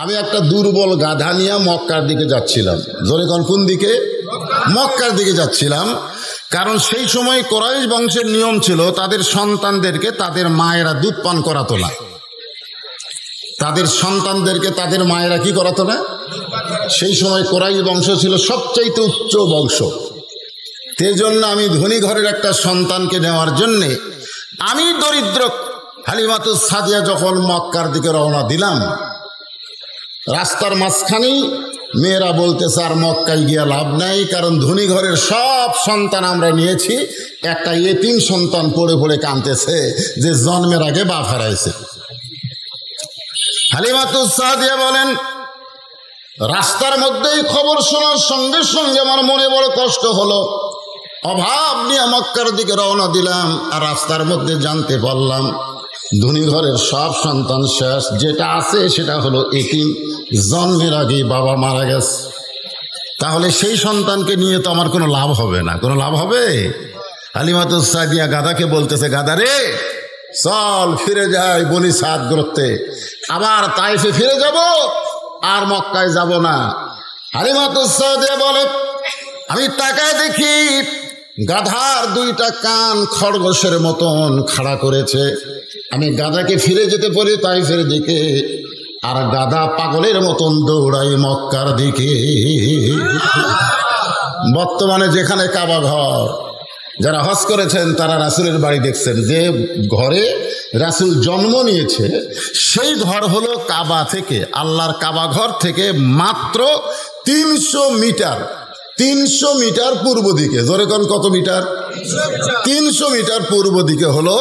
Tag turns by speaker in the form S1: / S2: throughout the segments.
S1: আমি একটা দুর্বল গাধা নিয়ে মক্কার দিকে যাচ্ছিলাম। জোরে কোন দিকে? মক্কার দিকে যাচ্ছিলাম। কারণ সেই সময় কুরাইশ বংশের নিয়ম ছিল তাদের সন্তানদেরকে তাদের মায়েরা দুধ পান করাতো না। তাদের সন্তানদেরকে তাদের মায়েরা কি করাতো না? সেই সময় কুরাইশ বংশ ছিল সবচাইতে উচ্চ বংশ। সেই জন্য আমি ধনী ঘরের একটা সন্তানকে নেওয়ার জন্যে আমি দরিদ্র হালিমাতুস সাদিয়া যখন মক্কার দিকে রওনা দিলাম, রাস্তার মাঝখানেই মেয়েরা বলতেছে আর মক্কায় গিয়া লাভ নাই, কারণ ধনী ঘরের সব সন্তান আমরা নিয়েছি, একটা এতিম সন্তান পড়ে পড়ে কাঁদতেছে যে জন্মের আগে বাপ হারাইছে। হালিমাতুস সাদিয়া বলেন, রাস্তার মধ্যেই খবর শোনার সঙ্গে সঙ্গে আমার মনে বড় কষ্ট হলো। অভাব নিয়ে মক্কার দিকে রওনা দিলাম, আর রাস্তার মধ্যে জানতে পারলাম ধনী ঘরের সব সন্তান শেষ, যেটা আছে সেটা হলো এতিম, জন্মের আগেই বাবা মারা গেছে। তাহলে সেই সন্তানকে নিয়ে তো আমার কোনো লাভ হবে না। কোনো লাভ হবে? হালিমাতুস সাদিয়া গাধাকে বলতেছে, গাধা রে চল ফিরে যাই বনি সাদ গোত্রে, আবার তাইফে ফিরে যাব, আর মক্কায় যাব না। হালিমাতুস সাদিয়া বলে, আমি তাকায় দেখি গাধার দুইটা কান খরগোশের মতন খাড়া করেছে। আমি গাধাকে ফিরে যেতে পারি তাইফের দিকে, আর গাধা পাগলের মতন দৌড়াই মক্কার দিকে। বর্তমানে যেখানে কাবা ঘর, যারা হজ করেছেন তারা রাসূলের বাড়ি দেখছেন, যে ঘরে রাসূল জন্ম নিয়েছে সেই ঘর হলো কাবা থেকে, আল্লাহর কাবা ঘর থেকে মাত্র 300 মিটার, 300 মিটার পূর্ব দিকে। জোরে কোন কত মিটার? 300 মিটার পূর্ব দিকে হলো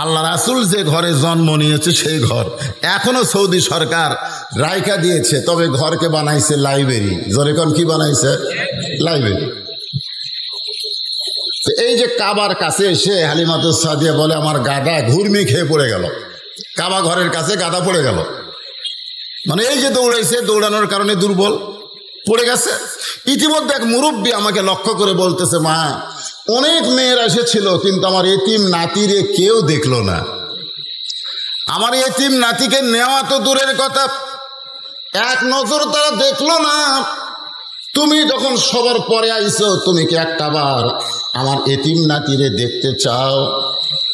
S1: আল্লাহ রাসূল যে ঘরে জন্ম নিয়েছে সেই ঘর। এখনো সৌদি সরকার রাইখা দিয়েছে, তবে ঘরকে বানাইছে লাইব্রেরি। জোরে কোন কি বানাইছে? লাইব্রেরি। এই যে কাবার কাছে এসে হালিমাতুস সাদিয়া বলে, আমার গাধা ঘুরমি খেয়ে পড়ে গেল, কাবা ঘরের কাছে গাধা পড়ে গেল। মানে এই যে দৌড়াইছে, দৌড়ানোর কারণে দুর্বল পড়ে গেছে। ইতিমধ্যে এক মুরব্বী আমাকে লক্ষ্য করে বলতেছে, মা অনেক মেয়েরা এসেছিল কিন্তু আমার এতিম নাতিরে কেউ দেখলো না। আমার এতিম নাতিকে নেওয়া তো দূরের কথা, এক নজর তারা দেখলো না। তুমি যখন সবার পরে আইছো, তুমি কি একটাবার আমার এতিম নাতিরে দেখতে চাও?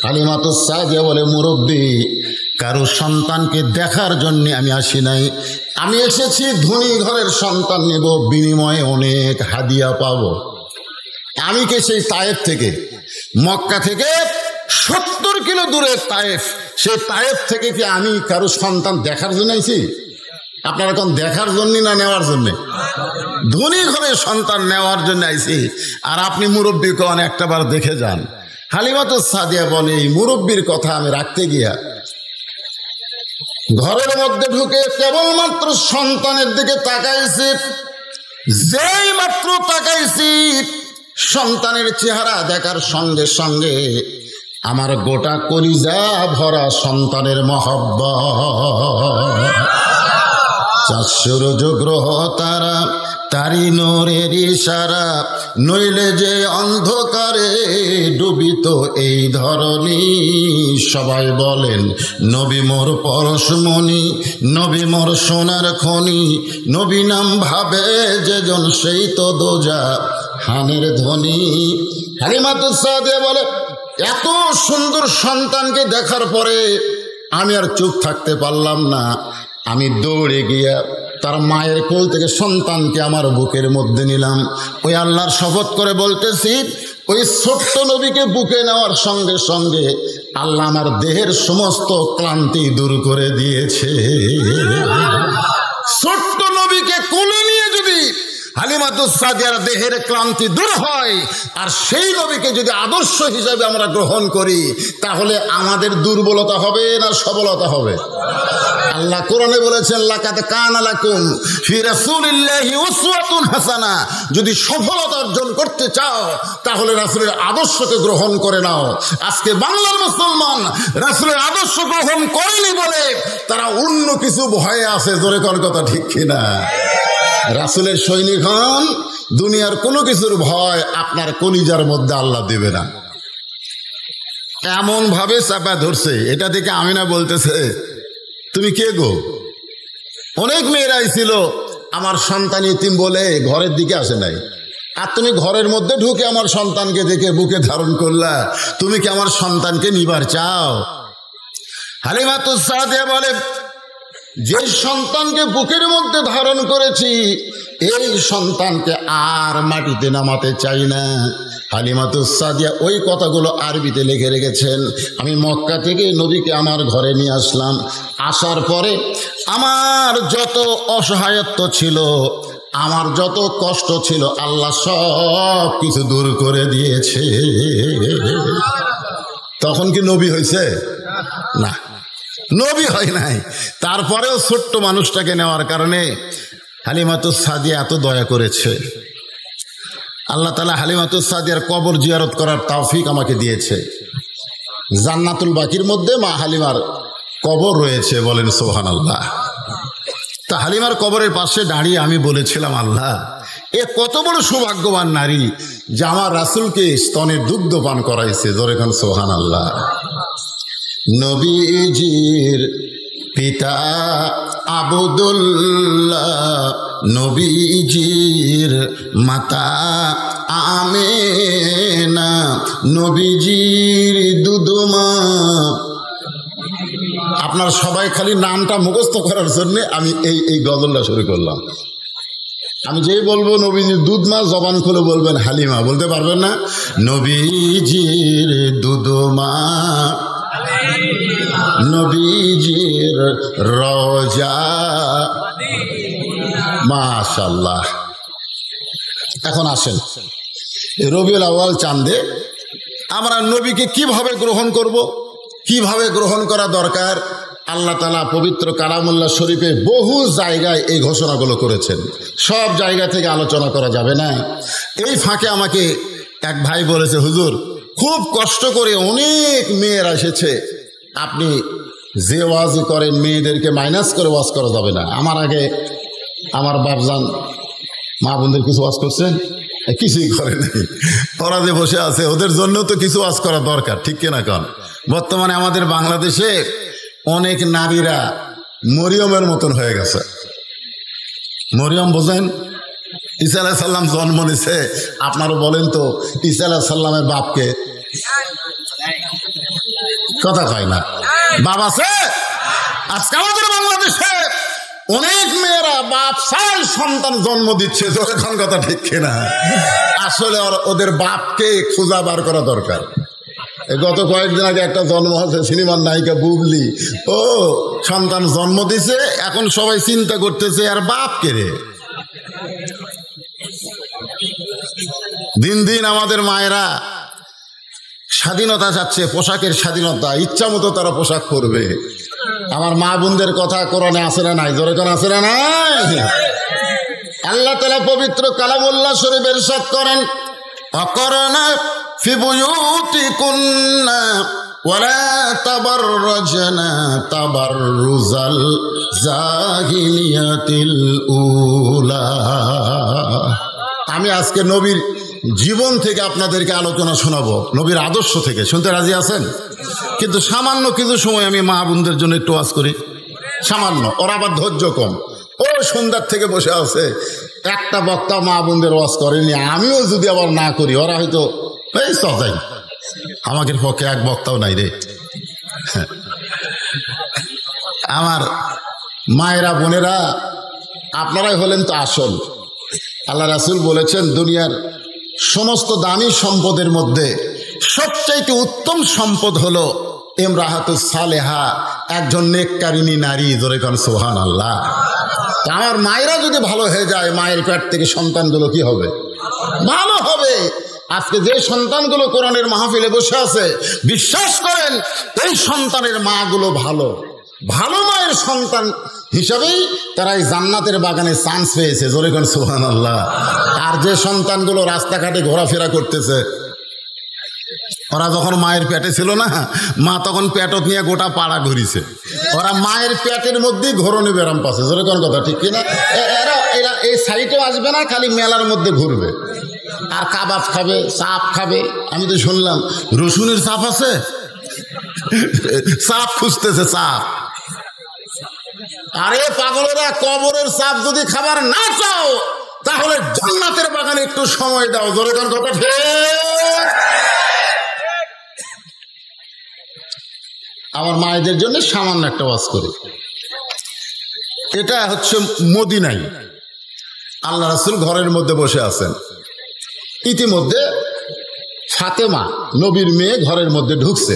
S1: হালিমাতুস সাদিয়া বলে, মুরব্বী কারো সন্তানকে দেখার জন্য আমি আসি নাই, আমি এসেছি ধনী ঘরের সন্তান নেব, বিনিময়ে অনেক হাদিয়া পাবো। আমি কে সেই তায়েফ থেকে, মক্কা থেকে 70 কিলো দূরে তায়েফ, সেই তায়েফ থেকে কি আমি কারো সন্তান দেখার জন্য আইছি? আপনারা এখন দেখার জন্য না নেওয়ার জন্যে? ধনী ঘরের সন্তান নেওয়ার জন্য আইছি, আর আপনি মুরব্বী কোন একটাবার দেখে যান। হালিমাতুস সাদিয়া বলে, এই মুরব্বীর কথা আমি রাখতে গিয়া ঘরের মধ্যে ঢুকে কেবলমাত্র সন্তানের দিকে তাকাইছি। যেই মাত্র তাকাইছি, সন্তানের চেহারা দেখার সঙ্গে সঙ্গে আমার গোটা কলিজা ভরা সন্তানের মহব্বত। 400 গ্রহ তারা, তারি নূরের ইশারা, নইলে যে অন্ধকারে ডুবিত এই ধরনী। সবাই বলেন নবী মোর পরশমণি, নবী মোর সোনার খনি, নবী নাম ভাবে যেজন সেই তো দোজা হানের ধ্বনি। হালিমাতুস সাদিয়া বলে, এত সুন্দর সন্তানকে দেখার পরে আমি আর চুপ থাকতে পারলাম না। আমি দৌড়ে গিয়া তার মায়ের কোল থেকে সন্তানকে আমার বুকের মধ্যে নিলাম। ওই আল্লাহর শপথ করে বলতেছি, ওই ছোট্ট নবীকে বুকে নেওয়ার সঙ্গে সঙ্গে আল্লাহ আমার দেহের সমস্ত ক্লান্তি দূর করে দিয়েছে। ছোট্ট নবীকে কোলে নিয়ে যদি হালিমাতুস সাদিয়ার দেহের ক্লান্তি দূর হয়, আর সেই নবীকে যদি আদর্শ হিসাবে আমরা গ্রহণ করি, তাহলে আমাদের দুর্বলতা হবে না সবলতা হবে? আল্লাহ কোরআনে বলেছেন, লাকাদ কানা লাকুম ফি রাসূলিল্লাহি উসওয়াতুন হাসানা। যদি সফলতা অর্জন করতে চাও তাহলে রাসূলের আদর্শকে গ্রহণ করে নাও। আজকে বাংলার মুসলমান রাসূলের আদর্শ গ্রহণ করেনি বলে তারা অন্য কিছু ভয়ে আছে। জোরে কোন কথা ঠিক কিনা? রাসূলের সৈনিক হন, দুনিয়ার কোনো কিছুর ভয় আপনার কলিজার মধ্যে আল্লাহ দেবে না। এমন ভাবে চাপা ধরছে, এটা দেখে আমিনা বলতেছে, তুমি কে গো? অনেক মেয়েরাই ছিল আমার সন্তান ইতিম বলে ঘরের দিকে আসে নাই। আর তুমি ঘরের মধ্যে ঢুকে আমার সন্তানকে দেখে বুকে ধারণ করলা, তুমি কি আমার সন্তানকে নিবার চাও? হালিমাতুস সাদিয়া বলে, যে সন্তানকে বুকের মধ্যে ধারণ করেছি এই সন্তানকে আর মাটিতে নামাতে চাই না। হালিমাতুস সাদিয়া ওই কথাগুলো আরবিতে লিখে রেখেছেন। আমি মক্কা থেকে নবীকে আমার ঘরে নিয়ে আসলাম। আসার পরে আমার যত অসহায়ত্ব ছিল, আমার যত কষ্ট ছিল, আল্লাহ সব কিছু দূর করে দিয়েছে। তখন কি নবী হয়েছে? না, নবী হয় নাই। তারপরেও ছোট্ট মানুষটাকে নেওয়ার কারণে হালিমাতুস সাদিয়া এত দয়া করেছে। আল্লাহ তাআলা হালিমাতুস সাদিয়ার কবর জিয়ারত করার তৌফিক আমাকে দিয়েছে। জান্নাতুল বাকির মধ্যে মা হালিমার কবর রয়েছে, বলেন সুবহানাল্লাহ। তা হালিমার কবরের পাশে দাঁড়িয়ে আমি বলেছিলাম, আল্লাহ, এ কত বড় সৌভাগ্যবান নারী যে আমার রাসূলকে স্তনের দুগ্ধ পান করাইছে। জোরে কান সুবহানাল্লাহ। নবীজির পিতা আবদুল্লাহ, নবীজির মাতা আমেনা, নবীজির দুধমা। আপনার সবাই খালি নামটা মুখস্থ করার জন্য আমি এই গজলটা শুরু করলাম। আমি যেই বলবো নবীজির দুধমা, জবান খুলে বলবেন হালিমা, বলতে পারবেন না? নবীজির দুধমা, নবীজির রওজা। মাশাআল্লাহ। এখন আসেন, রবিউল আউয়াল চাঁদে আমরা নবীকে কিভাবে গ্রহণ করব, কিভাবে গ্রহণ করা দরকার, আল্লাহ তাআলা পবিত্র কালামুল্লাহ শরীফে বহু জায়গায় এই ঘোষণাগুলো করেছেন। সব জায়গা থেকে আলোচনা করা যাবে না। এই ফাঁকে আমাকে এক ভাই বলেছে, হুজুর, খুব কষ্ট করে অনেক মেয়েরা এসেছে, আপনি যে ওয়াজই করেন মেয়েদেরকে মাইনাস করে ওয়াজ করা যাবে না। আমার আগে আমার বাপজান মা বোনদের কিছু ওয়াজ করছেন, কিছুই করে নাই। ওরা যে বসে আছে ওদের জন্য তো কিছু ওয়াজ করা দরকার, ঠিক কিনা? কারণ বর্তমানে আমাদের বাংলাদেশে অনেক নারীরা মরিয়মের মতন হয়ে গেছে। মরিয়ম বোঝেন? ঈসা আলাইহিস সালাম জন্ম নিছে, আপনারা বলেন তো ঈসা আলাইহিস সালামের বাপকে? কথা কয় না, বাপ আছে? আজকে আমাদের বাংলাদেশে অনেক মেয়েরা বাপ ছাড়াই সন্তান জন্ম দিচ্ছে। যখন কথা ঠিক কিনা? আসলে ওদের বাপকে খোঁজা বার করা দরকার। গত কয়েকদিন আগে একটা জন্ম হয়েছে, সিনেমার নায়িকা বুবলি, ও সন্তান জন্ম দিছে, এখন সবাই চিন্তা করতেছে আর বাপ কে রে। দিন দিন আমাদের মায়েরা স্বাধীনতা চাচ্ছে, পোশাকের স্বাধীনতা, ইচ্ছা মতো তারা পোশাক পরবে। আমার মা বোনদের কথা কোরআনে আছে না নাই? জোরে কোন আছে না নাই? আল্লাহ তাআলা পবিত্র কালামুল্লাহ শরীফে ইরশাদ করেন, অকরনা ফি বুয়ুতিকুন্না ওয়ালা তাবাররাজনা তাবাররুজাল জাহিলিয়াতিল উলা। আমি আজকে নবীর জীবন থেকে আপনাদেরকে আলোচনা শোনাবো, নবীর আদর্শ থেকে। শুনতে রাজি আছেন? কিন্তু সামান্য কিছু সময় আমি মা বোনদের জন্য একটু ওয়াজ করি, সামান্য। ওরা আবার ধৈর্য কম, ও সন্ধ্যার থেকে বসে আছে, একটা বক্তা মা বোনদের ওয়াজ করেনি। আমিও যদি আবার না করি, ওরা হয়তো এই সজাই, আমাদের পক্ষে এক বক্তাও নাই রে। আমার মায়েরা বোনেরা, আপনারাই হলেন তো আসল। আল্লাহ রাসূল বলেছেন, দুনিয়ার সমস্ত দামি সম্পদের মধ্যে সবচাইতে উত্তম সম্পদ হলো ইমরাহাতুস সালেহা, একজন নেককারিনী নারী। জোরে কোন সুবহানাল্লাহ। আমার মায়েরা যদি ভালো হয়ে যায়, মায়ের পেট থেকে সন্তানগুলো কি হবে? ভালো হবে। আজকে যে সন্তানগুলো কোরআনের মাহফিলে বসে আছে, বিশ্বাস করেন এই সন্তানের মাগুলো ভালো ভালো মায়ের সন্তান হিসাবেই তারা এই জান্নাতের বাগানে চান্স পেয়েছে। জোরে কোন সুবহানাল্লাহ। আর যে সন্তানগুলো রাস্তাঘাটে ঘোরাফেরা করতেছে, ওরা যখন মায়ের পেটে ছিল না, মা তখন পেটত নিয়ে গোটা পাড়া ঘুরিছে। ওরা মায়ের পেটের মধ্যেই ঘরণী ব্যারাম পাচ্ছে। জোরে কোন কথা ঠিক কিনা? এরা এই সাইডেও আসবে না, খালি মেলার মধ্যে ঘুরবে আর কাবাব খাবে, চাপ খাবে। আমি তো শুনলাম রসুনের চাপ আছে, চাপ খুঁজতেছে, চাপ। আরে পাগলেরা, কবরের চাপ যদি খাবার না চাও তাহলে জান্নাতের বাগানে একটু সময় দাও। জোরে কোন কথা ঠিক? আমার মায়েদের জন্য সামান্য একটা ওয়াজ করি। এটা হচ্ছে মদিনায় আল্লাহ রাসূল ঘরের মধ্যে বসে আছেন। ইতিমধ্যে ফাতেমা নবীর মেয়ে ঘরের মধ্যে ঢুকছে।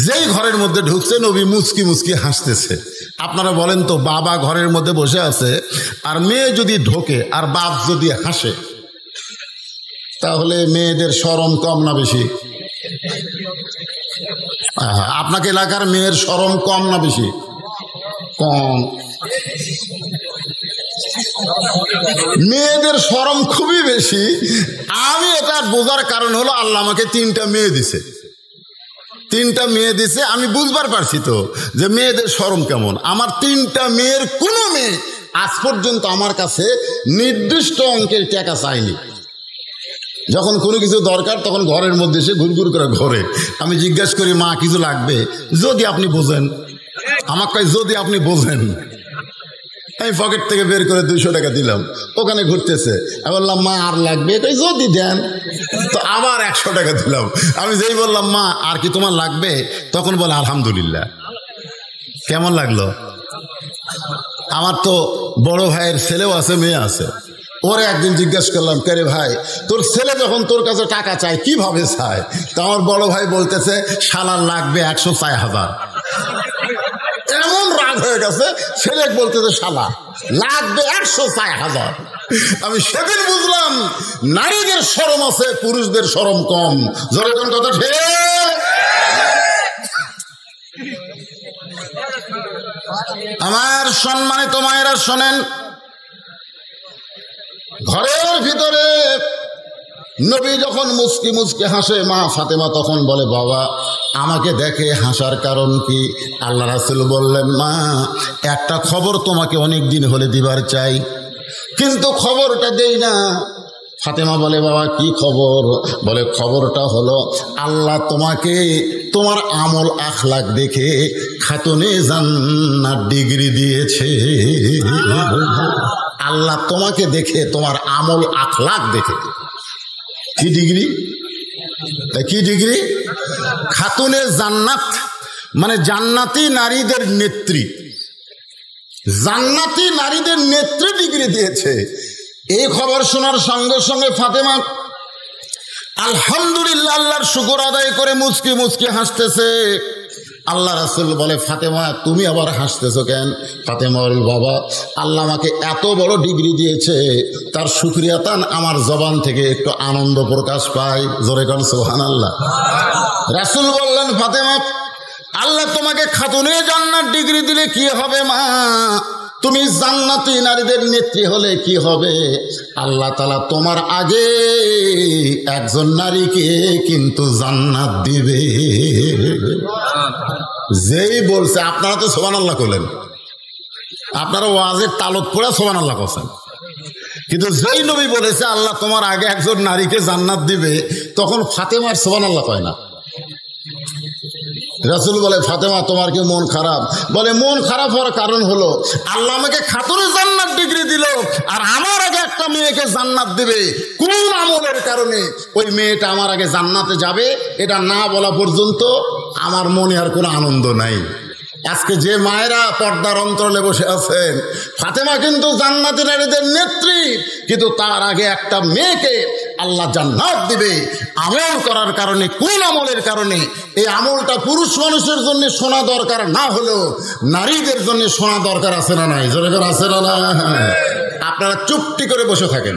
S1: যেই ঘরের মধ্যে ঢুকছে নবী মুচকি মুচকি হাসতেছে। আপনারা বলেন তো, বাবা ঘরের মধ্যে বসে আছে আর মেয়ে যদি ঢোকে আর বাপ যদি হাসে, তাহলে মেয়েদের শরম কম না বেশি? আপনাকে এলাকার মেয়ের শরম কম না বেশি? কম। মেয়েদের শরম খুবই বেশি। আমি এটা বোঝার কারণ হলো আল্লাহ আমাকে 3টা মেয়ে দিছে। 3টা মেয়ে দিছে, আমি বুঝবার পারছি তো যে মেয়েদের শরম কেমন। আমার 3টা মেয়ের কোনো মেয়ে আজ পর্যন্ত আমার কাছে নির্দিষ্ট অঙ্কের টাকা চাইনি। যখন কোনো কিছু দরকার তখন ঘরের মধ্যে এসে ঘুরঘুর করে ঘরে। আমি জিজ্ঞাসা করি, মা কিছু লাগবে? যদি আপনি বোঝেন। আমার কয় যদি আপনি বোঝেন। আমি পকেট থেকে বের করে 200 টাকা দিলাম, ওখানে ঘুরতেছে। আমি বললাম, মা আর লাগবে? যদি দেন। তো আবার 100 টাকা দিলাম। আমি যেই বললাম, মা আর কি তোমার লাগবে, তখন বলে আলহামদুলিল্লাহ। কেমন লাগলো? আমার তো বড় ভাইয়ের ছেলেও আছে, মেয়ে আছে। ওরে একদিন জিজ্ঞাসা করলাম, কে রে ভাই, তোর ছেলে যখন তোর কাছে টাকা চায় কিভাবে চায়? তো আমার বড় ভাই বলতেছে, শালার লাগবে 104,000। এমন রাগ হয়ে গেছে, ছেলে বলতেছে শালা লাগবে 104,000। আমি সেদিন বুঝলাম নারীদের শরম আছে, পুরুষদের শরম কম। জোরে কোন কথা ঠিক? আমার সম্মানিত মায়েরা শোনেন, ঘরের ভিতরে নবী যখন মুচকি মুচকি হাসে, মা ফাতেমা তখন বলে, বাবা আমাকে দেখে হাসার কারণ কি? আল্লাহ রাসূল বললেন, মা একটা খবর তোমাকে অনেক দিন হলে দিবার চাই, কিন্তু খবরটা দেই না। ফাতেমা বলে, বাবা কি খবর? বলে, খবরটা হলো আল্লাহ তোমাকে তোমার আমল আখলাক দেখে খাতুনে জান্নাত ডিগ্রি দিয়েছে। আল্লাহ তোমাকে দেখে, তোমার আমল আখলাক দেখে। কি ডিগ্রি? কি ডিগ্রি? খাতুনে জান্নাত, মানে জান্নাতি নারীদের নেত্রী। জান্নাতি নারীদের নেত্রী ডিগ্রি দিয়েছে। এই খবর শোনার সঙ্গে সঙ্গে ফাতেমা আলহামদুলিল্লাহ আল্লাহর শুকর আদায় করে মুচকি মুচকি হাসতেছে। আল্লাহ রাসূল বলে, ফাতেমা তুমি আবার হাসতেছো কেন? ফাতেমা বলে, বাবা আল্লাহ আমাকে এত বড় ডিগ্রি দিয়েছে, তার শুকরিয়াতান আমার জবান থেকে একটু আনন্দ প্রকাশ পায়। জোরে কোন সুবহানাল্লাহ। রাসূল বললেন, ফাতেমা আল্লাহ তোমাকে খাতুনে জান্নাত ডিগ্রি দিলে কি হবে মা? তুমি জান্নাতি নারীদের নেত্রী হলে কি হবে? আল্লাহ তাআলা তোমার আগে একজন নারীকে কিন্তু জান্নাত দিবে। যেই বলছে, আপনারা তো সুবহানাল্লাহ করলেন, আপনারা ওয়াজের তালত পড়ে সুবহানাল্লাহ করছেন, কিন্তু যেই নবী বলেছে আল্লাহ তোমার আগে একজন নারীকে জান্নাত দিবে, তখন ফাতেমার সুবহানাল্লাহ কয় না। রাসূল বলে, ফাতেমা তোমার কি মন খারাপ? বলে, মন খারাপ হওয়ার কারণ হলো আল্লাহ আমাকে খাতুনে জান্নাত ডিগ্রি দিল, আর আমার আগে একটা মেয়েকে জান্নাত দিবে। কোন আমলের কারণে ওই মেয়েটা আমার আগে জান্নাতে যাবে, এটা না বলা পর্যন্ত আমার মনে আর কোনো আনন্দ নাই। আজকে যে মায়েরা পর্দার অন্তরালে বসে আছেন, ফাতেমা কিন্তু জান্নাতি নারীদের নেত্রী, কিন্তু তার আগে একটা মেয়েকে আল্লাহ জান্নাত দিবে আমল করার কারণে। কোন আমলের কারণে? এই আমলটা পুরুষ মানুষের জন্য শোনা দরকার না হলেও নারীদের জন্য শোনা দরকার আছে না নাই? জোরে করে আছে না না? আপনারা চুপটি করে বসে থাকেন।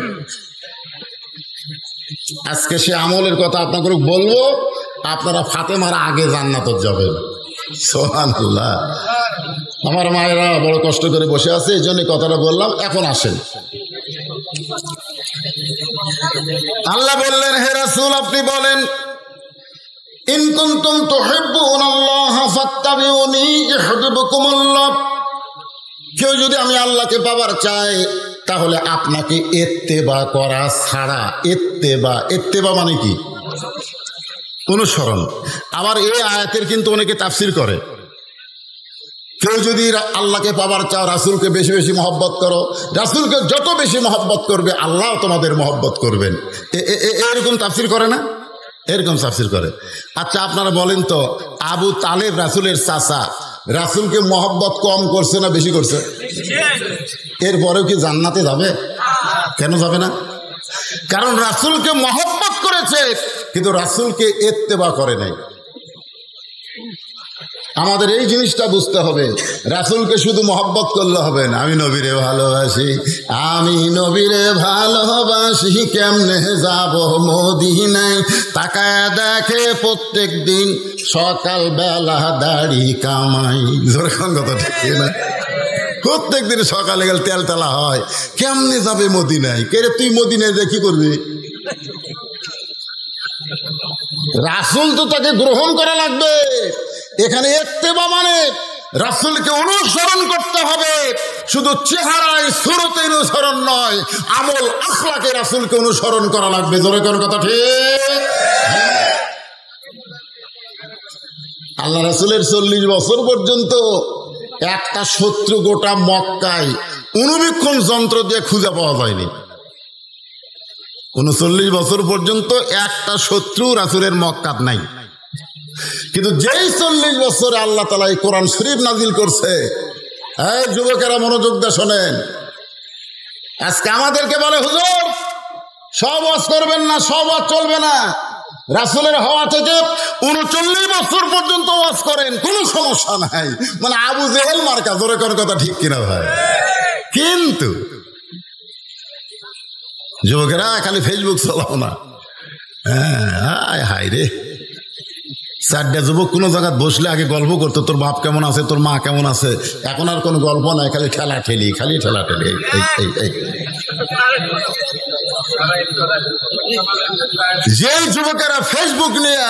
S1: আজকে সে আমলের কথা আপনাকে বলবো, আপনারা ফাতেমার আগে জান্নাতে যাবেন। সুবহানাল্লাহ। আমার মায়েরা বড় কষ্ট করে বসে আছে, এই জন্য কথাটা বললাম। এখন আসেন, আল্লাহ বললেন, হে রাসূল আপনি বলেন, ইন কুনতুম তুহিব্বুনাল্লাহ ফাত্তাবিউনি ইউহিব্বুকুমুল্লাহ। কেউ যদি আমি আল্লাহকে পাবার চায়, তাহলে আপনাকে ইত্তেবা করা ছাড়া, ইত্তেবা মানে কি? অনুসরণ। আবার এই আয়াতের কিন্তু অনেকে তাফসীর করে, কেউ যদি আল্লাহকে পাবার চাও, রাসূলকে বেশি বেশি মহব্বত করো। রাসূলকে যত বেশি মহব্বত করবে আল্লাহ তোমাদের মহব্বত করবেন। এরকম তাফসীর করে না? এরকম তাফসীর করে। আচ্ছা আপনারা বলেন তো, আবু তালেব রাসূলের চাচা, রাসূলকে মহব্বত কম করছে না বেশি করছে? এরপরেও কি জান্নাতে যাবে? কেন যাবে না? কারণ রাসূলকে মহব্বত করেছে, কিন্তু রাসূলকে ইত্তেবা করে নাই। আমাদের এই জিনিসটা বুঝতে হবে, রাসূলকে শুধু মহব্বত করলে হবে না। আমি নবীরে ভালোবাসি, আমি নবীরে ভালোবাসি, কেমনে যাব মদিনায়, তাকায় দেখে প্রত্যেক দিন সকাল বেলা দাড়ি কামাই। যখন কথা ঠিক না, প্রত্যেক দিন সকালে গেলে তেল তেলা হয়, কেমনে যাবে মদিনায়? কে রে তুই মদিনায় যে কি করবি? রাসূল তো তাকে গ্রহণ করা লাগবে। এখানে ইত্তেবা মানে রাসূলকে অনুসরণ করতে হবে, শুধু চেহারায় সুরতে অনুসরণ নয়, আমল আখলাকে রাসূলকে অনুসরণ করা লাগবে। জোরে কোন কথা ঠিক? আল্লাহ রাসূলের 40 বছর পর্যন্ত একটা শত্রু গোটা মক্কায় অনুবীক্ষণ যন্ত্র দিয়ে খুঁজে পাওয়া যায়নি। 39 বছর পর্যন্ত একটা শত্রু রাসূলের মক্কাত নাই। কিন্তু যেই 40 বছরে আল্লাহ তাআলা এই কোরআন শরীফ নাজিল করছে, এই যুবকেরা মনোযোগ দিয়ে শোনেন। আজকে আমাদেরকে বলে হুজুর সব ওয়াজ করবেন না, সব ওয়াজ চলবে না। রাসূলের হওয়া থেকে 39 বছর পর্যন্ত ওয়াজ করেন, কোনো সমস্যা নাই। মানে আবু জেহেল মার্কা। জোরে কোন কথা ঠিক কিনা ভাই? কিন্তু যুবকেরা খালি ফেসবুক চালাও না। হ্যাঁ হাই রে, 4টা যুবক কোনো জায়গায় বসলে আগে গল্প করতো, তোর বাপ কেমন আছে, তোর মা কেমন আছে। এখন আর কোনো গল্প নাই, খালি ঠেলা ঠেলি, খালি ঠেলা ঠেলি। যে যুবকেরা ফেসবুক নিয়ে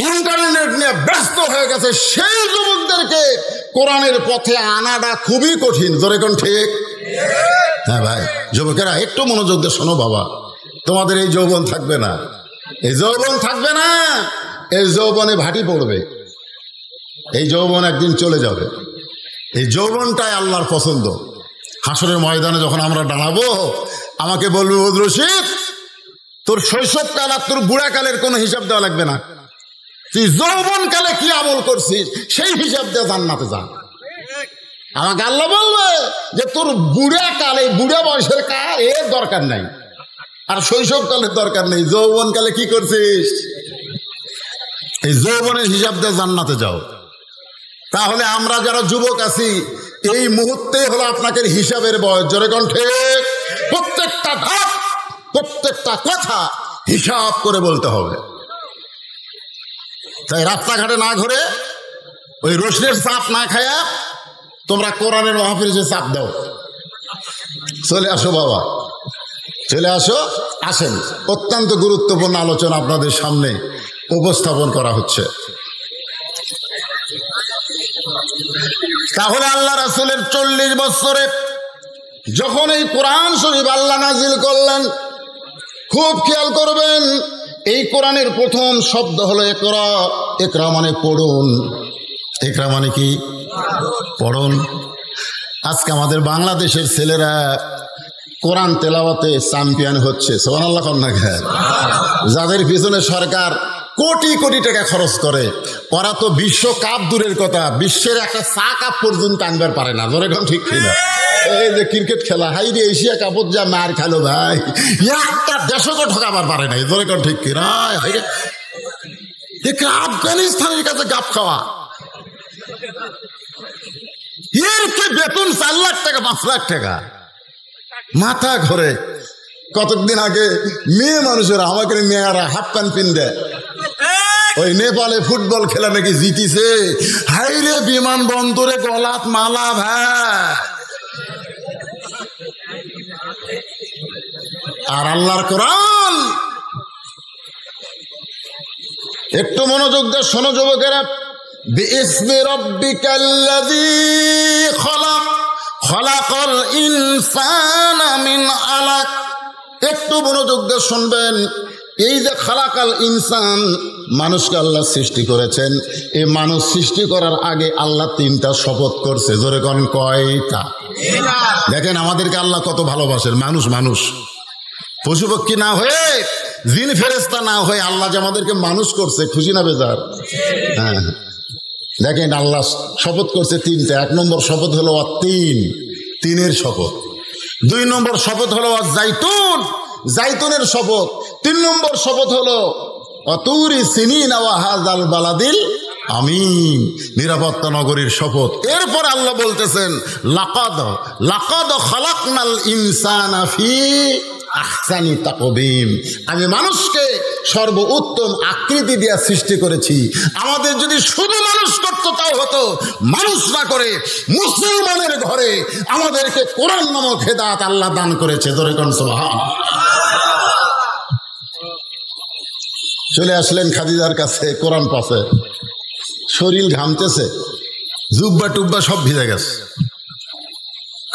S1: ইন্টারনেট নিয়ে ব্যস্ত হয়ে গেছে, সেই যুবকদেরকে কোরআনের পথে আনাটা খুবই কঠিন। জোরে কোন ঠিক? হ্যাঁ ভাই, যুবকেরা একটু মনোযোগ দিয়ে শোনো বাবা, তোমাদের এই যৌবন থাকবে না, এই যৌবন থাকবে না, এই যৌবনে ভাটি পড়বে। এই যৌবন একদিন চলে যাবে। এই যৌবনটাই আল্লাহর পছন্দ। হাসরের ময়দানে যখন আমরা দাঁড়াবো, আমাকে বলবে ওদ রশিদ, তোর শৈশবকাল আর তোর বুড়াকালের কোনো হিসাব দেওয়া লাগবে না, তুই যৌবনকালে কি আমল করছিস সেই হিসাব দিয়ে জান্নাতে যা। আমাকে আল্লাহ বলবে যে তোর বুড়া কালে, বুড়া বয়সের কাল এর দরকার নাই, আর শৈশবকালের দরকার নেই, যৌবনকালে কি করছিস এই যৌবনের হিসাব দিয়ে জান্নাতে যাও। তাহলে আমরা যারা যুবক আছি, এই মুহূর্তে হলো আপনাকে হিসাবের বয়স। জোরে কোন ঠিক? প্রত্যেকটা ধাপ, প্রত্যেকটা কথা হিসাব করে বলতে হবে। তাই রাস্তাঘাটে না ঘুরে, ওই রোশনের চাপ না খায়া তোমরা কোরআনের মাহফিলে চাপ দাও। চলে আসো বাবা, চলে আসো, আসেন। অত্যন্ত গুরুত্বপূর্ণ আলোচনা আপনাদের সামনে উপস্থাপন করা হচ্ছে। তাহলে আল্লাহ রাসূলের 40 বছরে যখন এই কোরআন শরীফ আল্লাহ নাজিল করলেন, খুব খেয়াল করবেন, এই কোরআনের প্রথম শব্দ হলো ইকরা। ইকরা মানে পড়ুন। ইকরা মানে কি? পড়ুন। আজকে আমাদের বাংলাদেশের ছেলেরা কোরআন তেলাওয়াতে চ্যাম্পিয়ন হচ্ছে। সুবহানাল্লাহ। যাদের পিছনে সরকার কোটি কোটি টাকা খরচ করে, ওরা তো বিশ্বকাপ দূরের কথা, বিশ্বের একটা চা কাপ পর্যন্ত আনবার পারে না। ধরে এখন ঠিক কিনা? এই যে ক্রিকেট খেলা, হাই রে, এশিয়া কাপত যা মার খেলো ভাই, একটা দেশকে ঠকাবার পারে নাই। ধরে এখন ঠিক কিনা? আফগানিস্তানের কাছে গাপ খাওয়া, এর কে বেতন 4 লাখ টাকা, 5 লাখ টাকা, মাথা ঘরে। কতদিন আগে মেয়ে মানুষেরা, আমাকে মেয়েরা হাফ প্যান্ট পিন দেয়, ওই নেপালে ফুটবল খেলা নাকি জিতিছে, হাইরে বিমানবন্দরে গলাত মালা ভাই। আর আল্লাহর কোরআন, একটু মনোযোগ দিয়ে শোনো যুবকেরা। বিইসমি রাব্বিকাল্লাযী খলাক, খলাকাল ইনসানা মিন আলাক। একটু মনোযোগ দিয়ে শুনবেন। এই যে খালাকাল ইনসান, মানুষকে আল্লাহ সৃষ্টি করেছেন, এই মানুষ সৃষ্টি করার আগে আল্লাহ 3টা শপথ করছে। জোরে কোন কয়টা? দেখেন আমাদেরকে আল্লাহ কত ভালোবাসেন। মানুষ পশু পক্ষী না হয়ে, জিন ফেরেশতা না হয়ে আল্লাহ যে আমাদেরকে মানুষ করছে, খুশি না বেজার? হ্যাঁ, দেখেন আল্লাহ শপথ করছে 3টা। 1 নম্বর শপথ হলো তিনের শপথ। 2 নম্বর শপথ হলো জাইতুনের শপথ। 3 নম্বর শপথ হলো অতুরি সিনিন ওয়া হাযাল বালাদিল আমিন, নিরাপত্তা নগরীর শপথ। এরপর আল্লাহ বলতেছেন লাকাদ খালাকনাল ইনসানা ফি আহসানি তাকবীম, আমি মানুষকে সর্বোত্তম আকৃতি দিয়ে সৃষ্টি করেছি। আমাদের যদি শুধু মানুষ করতো তাও হতো, মানুষ না করে মুসলমানের ঘরে আমাদেরকে কোরআন নামক হেদায়েত আল্লাহ দান করেছে। জোরে কোন সুবহানাল্লাহ। চলে আসলেন খাদিজার কাছে, কোরআন পাশে, শরীর ঘামতেছে, জুব্বা টুব্বা সব ভিজে গেছে।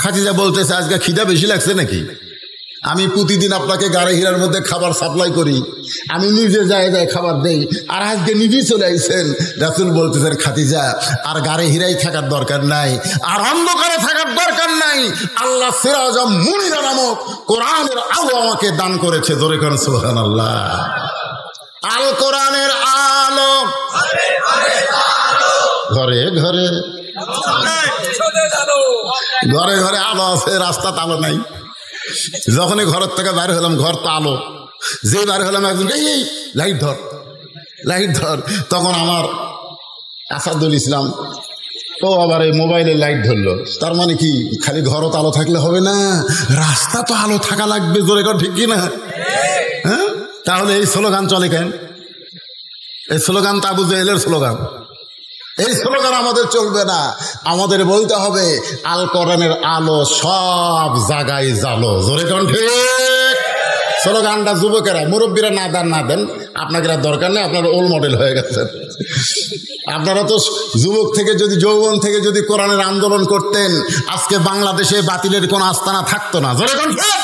S1: খাদিজা বলতেছে আজকে খিদা বেশি লাগছে নাকি? আমি প্রতিদিন আপনাকে গাড়ি হীরার মধ্যে খাবার সাপ্লাই করি, আমি নিজে যায় খাবার দেই, আর আজকে নিজেই চলে আইছেন। রাসূল বলতেছেন খাদিজা আর গাড়ি হীরাই থাকার দরকার নাই, আর অন্ধকারে থাকার দরকার নাই। আল্লাহ সিরাজাম মুনিরা নামক কোরআনের আলো আমাকে দান করেছে। জোরে কোন সুবহানাল্লাহ। আল কোরআনের আলো ঘরে ঘরে আলো আছে, রাস্তাতে আলো নাই। যখনই ঘরের থেকে বাইরে হলাম, ঘর তো আলো। যে বাইরে হলাম একজন এই লাইট ধর, তখন আমার আসাদুল ইসলাম ও আবার এই মোবাইলে লাইট ধরলো। তার মানে কি খালি ঘরও তো আলো থাকলে হবে না, রাস্তা তো আলো থাকা লাগবে। জোরে কর ঠিক কিনা? হ্যাঁ, তাহলে এই স্লোগান চলে কেন? এই স্লোগান তো আবু জাহেলের স্লোগান। এই স্লোগান আমাদের চলবে না। আমাদের বলতে হবে আল কোরআনের আলো সব জায়গায় জালো। জোরে কোন ঠিক? স্লোগানটা যুবকেরা, মুরব্বীরা না দেন, আপনাকে দরকার নেই, আপনারা ওল্ড মডেল হয়ে গেছেন। আপনারা তো যুবক থেকে যদি, যৌবন থেকে যদি কোরআনের আন্দোলন করতেন, আজকে বাংলাদেশে বাতিলের কোন আস্তানা থাকতো না। জোরে কোন ঠিক?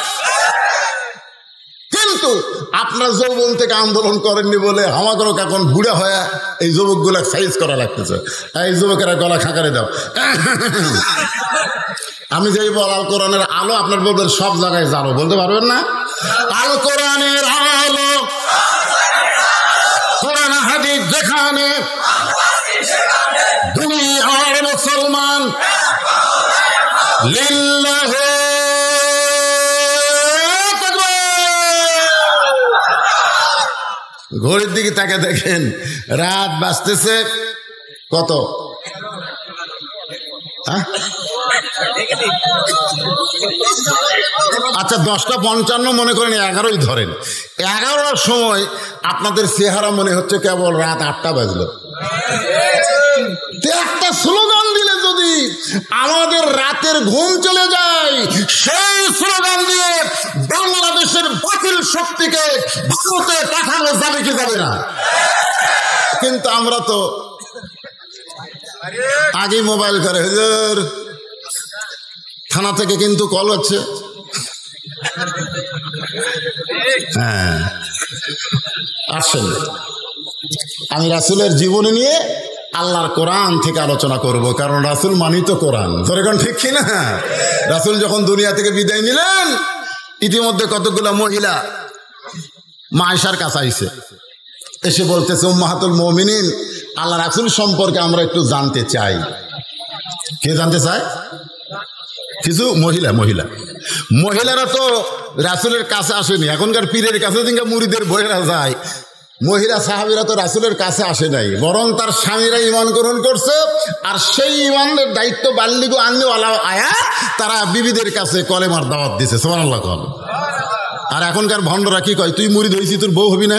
S1: কিন্তু আপনার যৌবন থেকে আন্দোলন করেননি বলে আমাদেরও এখন বুড়া হয়ে এই যুবকগুলা সাইজ করা লাগতেছে। এই যুবকেরা গলা খাকারে দাও। আমি যেই বল আল কোরআনের আলো, আপনার বলবেন সব জায়গায় জানো, বলতে পারবেন না? আল কোরআনের আলো, কোরআন হাদিস যেখানে, দুনিয়ার মুসলমান লিল্লাহি। ঘড়ির দিকে তাকে দেখেন, রাত বাজতেছে কত? আচ্ছা 10:55 মনে করেন, 11ই ধরেন। 11টার সময় আপনাদের চেহারা মনে হচ্ছে কেবল রাত 8টা বাজলো। একটা স্লোগান দিলে যদি আমাদের রাতের ঘুম চলে যায়, সেই স্লোগান দিয়ে বাংলাদেশের বাতিল শক্তিকে ভারতে পাঠানো যাবে কি যাবে না? কিন্তু আমরা তো আগে মোবাইল করে, হুজুর থানা থেকে কিন্তু কল হচ্ছে। হ্যাঁ, আসেন আমি রাসূলের জীবনী নিয়ে আল্লাহর কোরআন থেকে আলোচনা করব, কারণ রাসূল মানিত কোরআন। ধরেন ঠিক কিনা? রাসূল যখন দুনিয়া থেকে বিদায় নিলেন, ইতিমধ্যে কতগুলো মহিলা মা আয়েশার কাছে আইছে, এসে বলতেছে উম্মাহাতুল মুমিনিন, আল্লাহ রাসূল সম্পর্কে আমরা একটু জানতে চাই। কে জানতে চায়? কিছু মহিলারা তো রাসূলের কাছে আসেনি। এখনকার পীরের কাছে যেটা মুরিদের বইয়েরা যায়, মহিলা সাহাবীরা তো রাসূলের কাছে আসে নাই, বরং তার স্বামীরা ঈমান গ্রহণ করছে। আর সেই ঈমানের দায়িত্ব বাল্লিগু আননেওয়ালা আয়া তারা বিবিদের কাছে কলেমার দাওয়াত দিছে। সুবহানাল্লাহ। আর এখনকার ভণ্ডরা কি কয়, তুই মুরিদ হইছিস, তোর বউ হবি না?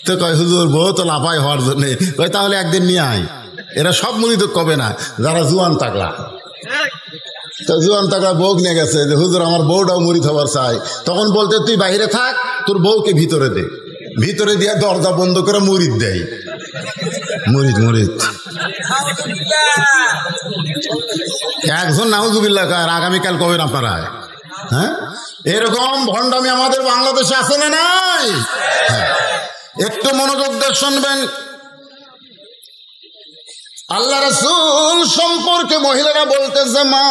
S1: তো কয় হুজুর বউ তো লাফাই হওয়ার জন্যে, কয় তাহলে একদিন নিয়ে আয়। এরা সব মুরিদ কবে না, যারা জুয়ান তাকলা। তো জুয়ান তাকলা বউ নিয়ে গেছে যে হুজুর আমার বউটাও মুরিদ হবার চাই। তখন বলতে তুই বাইরে থাক, তোর বউকে ভিতরে দে। ভিতরে দিয়ে দরজা বন্ধ করে মুরিদ দেয়। মুরিদ একজন নাউজুবিল্লাহ কয়, আর আগামীকাল কবেন আপনারা? হ্যাঁ, এরকম ভণ্ডামি আমাদের বাংলাদেশে আছে না নাই? একটু মনোযোগ দিয়ে শুনবেন। আল্লাহ রাসূল সম্পর্কে মহিলারা বলতেছে, মা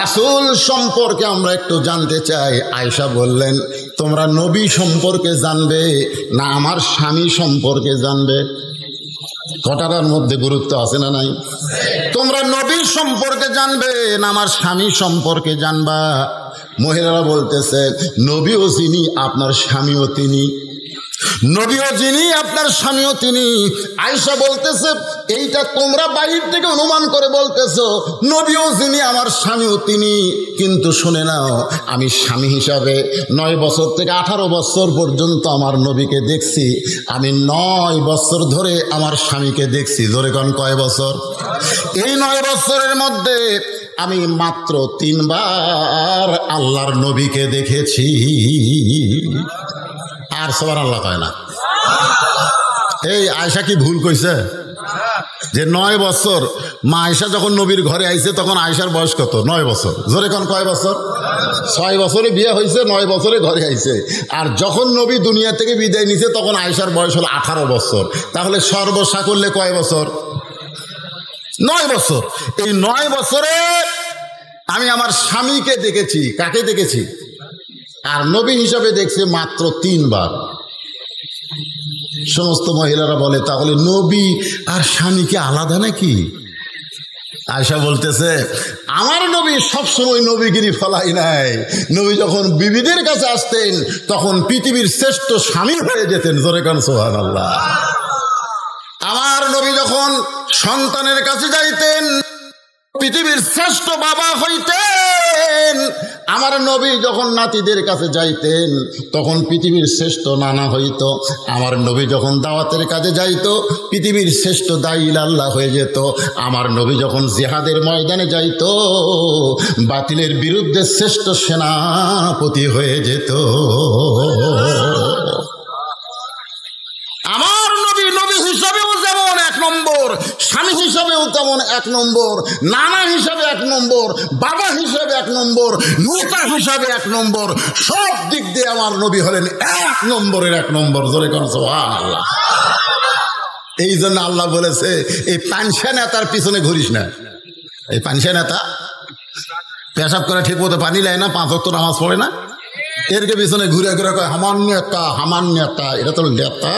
S1: রাসূল সম্পর্কে আমরা একটু জানতে চাই। আয়েশা বললেন, তোমরা নবী সম্পর্কে জানবে না আমার স্বামী সম্পর্কে জানবে? কথাটার মধ্যে গুরুত্ব আছে না নাই? তোমরা নবী সম্পর্কে জানবে না আমার স্বামী সম্পর্কে জানবা? মহিলারা বলতেছে, নবীও যিনি আপনার স্বামীও তিনি, নবীও যিনি আপনার স্বামীও তিনি। আয়েশা বলতেছে, এইটা তোমরা বাহির থেকে অনুমান করে বলতেছো নবীও যিনি আমার স্বামীও তিনি, কিন্তু শুনে নাও, আমি স্বামী হিসাবে 9 বছর থেকে 18 বছর পর্যন্ত আমার নবীকে দেখছি। আমি 9 বছর ধরে আমার স্বামীকে দেখছি। ধরে কোন কয় বছর? এই 9 বছরের মধ্যে আমি মাত্র 3 বার আল্লাহর নবীকে দেখেছি। আর সুবহানাল্লাহ কয় না? এই আয়েশা কি ভুল কইছে? যে 9 বছর মা আয়েশা যখন নবীর ঘরে আইছে তখন আয়েশার বয়স কত? 9 বছর। জোরে কোন কয় বছর? 6 বছরে বিয়ে হয়েছে, 9 বছরে ঘরে আইছে। আর যখন নবী দুনিয়া থেকে বিদায় নিছে তখন আয়েশার বয়স হলো 18 বছর। তাহলে সর্বসা করলে কয় বছর? 9 বছর। এই 9 বছরে আমি আমার স্বামীকে দেখেছি। কাকে দেখেছি? আর নবী হিসাবে দেখছে মাত্র 3 বার। সমস্ত মহিলারা বলে, তাহলে নবী আর স্বামীকে আলাদা নাকি? আয়েশা বলতেছে, আমার নবী সবসময় নবীগিরি ফলাই নাই। নবী যখন বিবিদের কাছে আসতেন তখন পৃথিবীর শ্রেষ্ঠ স্বামী হয়ে যেতেন। জোরে কান সুবহানাল্লাহ। আমার নবী যখন সন্তানের কাছে যাইতেন পৃথিবীর শ্রেষ্ঠ বাবা হইতেন। আমার নবী যখন নাতিদের কাছে যাইতেন তখন পৃথিবীর শ্রেষ্ঠ নানা হইত। আমার নবী যখন দাওয়াতের কাজে যাইত পৃথিবীর শ্রেষ্ঠ দাঈ আল্লাহ হয়ে যেত। আমার নবী যখন জিহাদের ময়দানে যাইত বাতিলের বিরুদ্ধে শ্রেষ্ঠ সেনাপতি হয়ে যেত। আমার নবী নবী হিসাবেও যেমন 1 নম্বর, স্বামী হিসাবেও তেমন 1 নম্বর, নানা হিসাবে 1 নম্বর, বাবা হিসাবে 1 নম্বর, নেতা হিসাবে 1 নম্বর, সব দিক দিয়ে আমার নবী হলেন 1 নম্বরের 1 নম্বর। জোরে কোন সুবহানাল্লাহ। এই জন্য আল্লাহ বলেছে, এই পানসা নেতার পিছনে ঘুরিস না। এই পানসা নেতা পেশাব করে ঠিক মতো পানি নেয় না, 5 ওয়াক্ত নামাজ পড়ে না, এরকে পিছনে ঘুরে ঘুরে কয় হামান নেতা, হামান নেতা। এটা তো নেতা।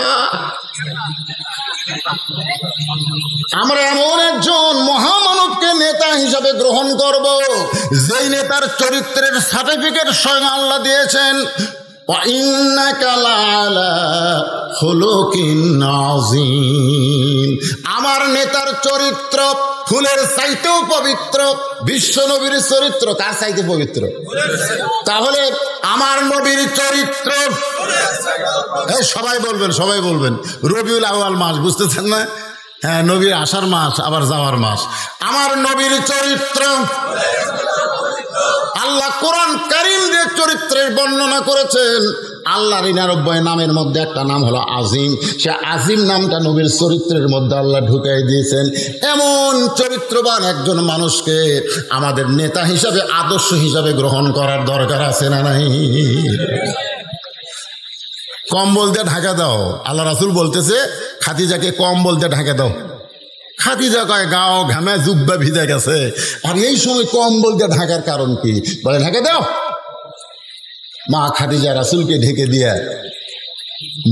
S1: আমরা এমন একজন মহামানবকে নেতা হিসাবে গ্রহণ করব যেই নেতার চরিত্রের সার্টিফিকেট স্বয়ং আল্লাহ দিয়েছেন। আমার নেতার চরিত্র ফুলের চাইতেও পবিত্র। বিশ্ব নবীর চরিত্র কার চাইতে পবিত্র? তাহলে আমার নবীর চরিত্র, সবাই বলবেন, সবাই বলবেন। রবিউল আউয়াল মাস, বুঝতেছেন না? হ্যাঁ, নবীর আসার মাস আবার যাওয়ার মাস। আমার নবীর চরিত্র আল্লাহ কোরআন কারীম দিয়ে চরিত্রের বর্ণনা করেছেন। আল্লাহর 99 নামের মধ্যে একটা নাম হলো আজিম। সে আজিম নামটা নবীর চরিত্রের মধ্যে আল্লাহ ঢুকাই দিয়েছেন। এমন চরিত্রবান একজন মানুষকে আমাদের নেতা হিসাবে, আদর্শ হিসাবে গ্রহণ করার দরকার আছে না নাই? কম্বল দিয়ে ঢাকা দাও। আল্লাহ রাসূল বলতেছে খাদিজাকে কম্বল দিয়ে ঢাকা দাও। খাদিজা কয় গাও ঘামে জুব্বা ভিজে গেছে, আর এই সময় কম্বল দিয়ে ঢাকার কারণ কি? বলে ঢাকা দাও। মা খাদিজা রাসূলকে ঢেকে দিয়ে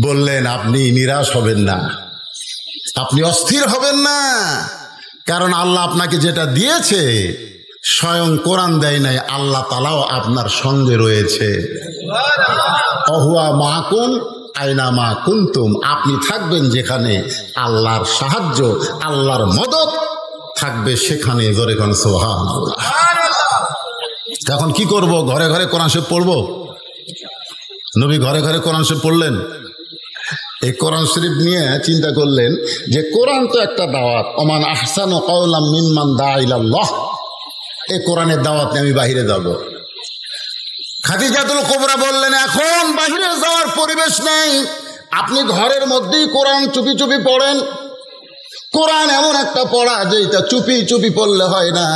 S1: বললেন, আপনি নিরাশ হবেন না, আপনি অস্থির হবেন না, কারণ আল্লাহ আপনাকে যেটা দিয়েছে স্বয়ং কোরআন দেয় নাই, আল্লাহ তাআলাও আপনার সঙ্গে রয়েছে। অহুয়া মাকুম আইনা মা কুনতুম, আপনি থাকবেন যেখানে আল্লাহর সাহায্য, আল্লাহর মদদ থাকবে সেখানে। জোরে কোন সুবহানাল্লাহ। এখন কি করব? ঘরে ঘরে কোরআন শরীফ পড়বো? নবী ঘরে ঘরে কোরআন শরীফ পড়লেন। এই কোরআন শরীফ নিয়ে চিন্তা করলেন যে কোরআন তো একটা দাওয়াত। ওমান আহসানু কাওলাম মিম্মান দাআ ইলাল্লাহ। এই কোরআনের দাওয়াত নিয়ে আমি বাহিরে যাব। খাদিজাতুল কুবরা বললেন, এখন বাহিরে যাওয়ার পরিবেশ নেই, আপনি ঘরের মধ্যেই কোরআন চুপি চুপি পড়েন। কোরআন এমন একটা পড়া যেটা চুপি চুপি পড়লে হয় না,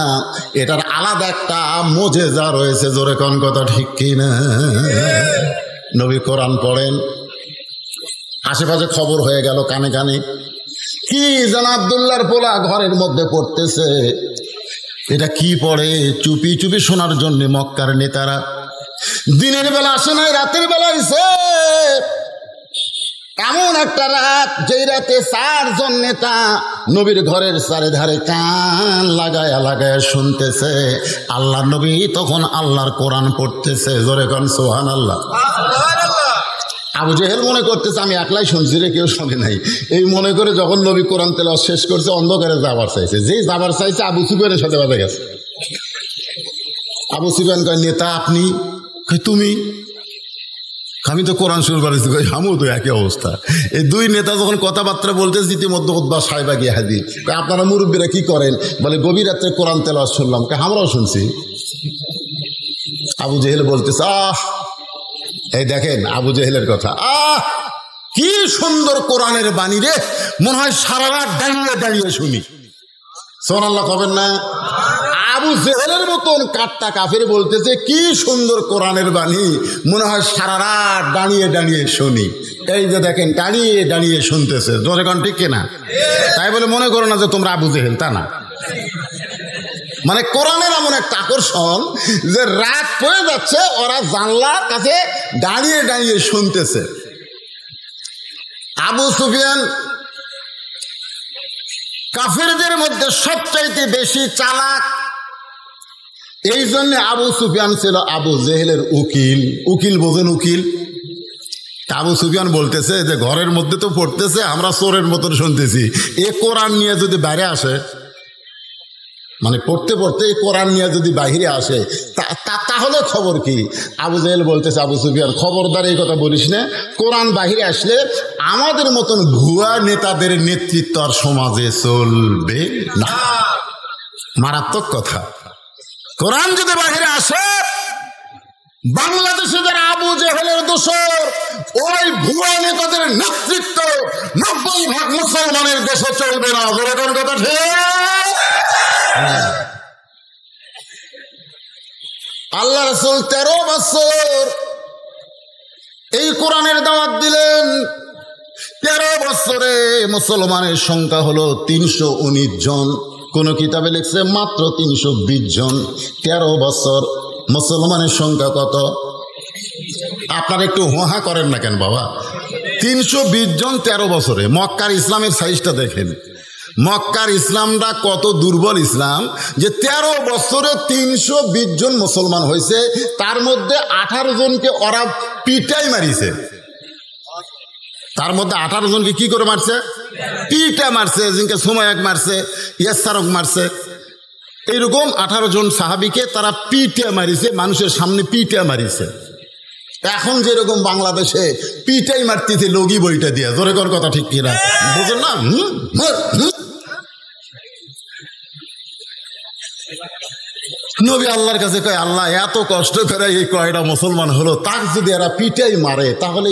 S1: এটার আলাদা একটা মুজেজা রয়েছে। জোরে কোন কথা ঠিক কিনা? নবী কোরআন পড়েন, আশেপাশে খবর হয়ে গেল কানে কানে, কি যেন আব্দুল্লাহর পোলা ঘরের মধ্যে পড়তেছে। এটা কি পড়ে? চুপি চুপি শোনার জন্য মক্কার নেতারা দিনের বেলা আসে নাই, রাতের বেলা এসে এমন একটা রাত, যেই রাতে 4 জন নেতা নবীর ঘরের চারিধারে কান লাগায়া লাগায়া শুনতেছে। আল্লাহ নবী তখন আল্লাহর কোরআন পড়তেছে। জোরে কোন সুবহানাল্লাহ। আবু জেহেল মনে করতেছে আমি একলাই শুনছি রে, কেউ শুনে নাই। এই মনে করে যখন নবী কোরআন তেলাওয়াত শেষ করছে, অন্ধকারে যাবার চাইছে। যেই যাবার চাইছে আবু সুফিয়ানের সাথে বাধা গেছে। আবু সুফিয়ান কয়, নেতা আপনি? তুমি? আমি তো কোরআন শুরু করেছি। আমিও তো একই অবস্থা। এই 2 নেতা যখন কথাবার্তা বলতেছে, ইতিমধ্যে উতবা সাহেবা গিয়ে হাজির। আপনারা মুরব্বীরা কি করেন? বলে গভীর রাত্রে কোরআন তেলাওয়াত শুনলাম। আমরাও শুনছি। আবু জেহেল বলতেছে, এই দেখেন আবু জেহেলের কথা, কি সুন্দর কোরআনের বাণী রে, মনে হয় সারা রাত দাঁড়িয়ে দাঁড়িয়ে শুনি। সুবহানাল্লাহ কবেন না? আবু জেহেলের মতন কাট্টা কাফের বলতেছে কি সুন্দর কোরআনের বাণী, মনে হয় সারা রাত দাঁড়িয়ে দাঁড়িয়ে শুনি। এই যে দেখেন দাঁড়িয়ে দাঁড়িয়ে শুনতেছে। জোরে কোন ঠিক কিনা? তাই বলে মনে করো না যে তোমরা আবু জেহেল, তা না। মানে কোরআনের এমন একটা আকর্ষণ যে রাত পড়ে যাচ্ছে, ওরা জানলার কাছে দাঁড়িয়ে দাঁড়িয়ে শুনতেছে। আবু সুফিয়ান কাফেরদের মধ্যে সবচাইতে বেশি চালাক। এই জন্য আবু সুফিয়ান ছিল আবু জেহেলের উকিল। উকিল বোঝেন? উকিল। আবু সুফিয়ান বলতেছে যে ঘরের মধ্যে তো পড়তেছে, আমরা চোরের মতন শুনতেছি। এ কোরআন নিয়ে যদি বাইরে আসে, মানে পড়তে পড়তে কোরআন নিয়ে যদি বাহিরে আসে, তাহলে খবর কি? আবু জেহেল বলতেছে, আবু সুফিয়ান খবরদার এই কথা বলিস না। কোরআন বাহিরে আসলে আমাদের মতন ভুয়া নেতাদের নেতৃত্ব আর সমাজে চলবে না। মারাত্মক কথা। কোরআন যদি বাহিরে আসে, বাংলাদেশে যারা আবু জেহেলের দোসর, ওই ভুয়া নেতাদের নেতৃত্ব 90% মুসলমানের দেশে চলবে না। জোরে কথা ঠিক? আল্লাহ রাসূল 13 বছর এই কোরআনের দাওয়াত দিলেন। 13 বছরে মুসলমানের সংখ্যা হলো 319 জন। কোন কিতাবে লিখছে মাত্র 320 জন। 13 বছর মুসলমানের সংখ্যা কত? আপনারা একটু হোহা করেন না কেন বাবা? 320 জন 13 বছরে। মক্কার ইসলামের সাইজটা দেখেন। মক্কার ইসলামটা কত দুর্বল ইসলাম যে 13 বছরে 320 জন মুসলমান হয়েছে। তার মধ্যে 18 জনকে ওরা পিটাই মারিছে। তার মধ্যে 18 জনকে কি করে মারছে? পিটা মারছে। জিনকে সুমাইয়াক মারছে, ইয়াসারক মারছে। এইরকম 18 জন সাহাবীকে তারা পিটা মারিছে, মানুষের সামনে পিটা মারিছে। এখন যেরকম বাংলাদেশে পিটাই মারতেছে লগি বইটা দিয়ে। জোরে কর কথা ঠিক কিনা? বুঝেন না? নবী আল্লাহর কাছে কয়, আল্লাহ এত কষ্ট করে এই কয়টা মুসলমান হলো, তার যদি এরা পিটাই মারে, তাহলে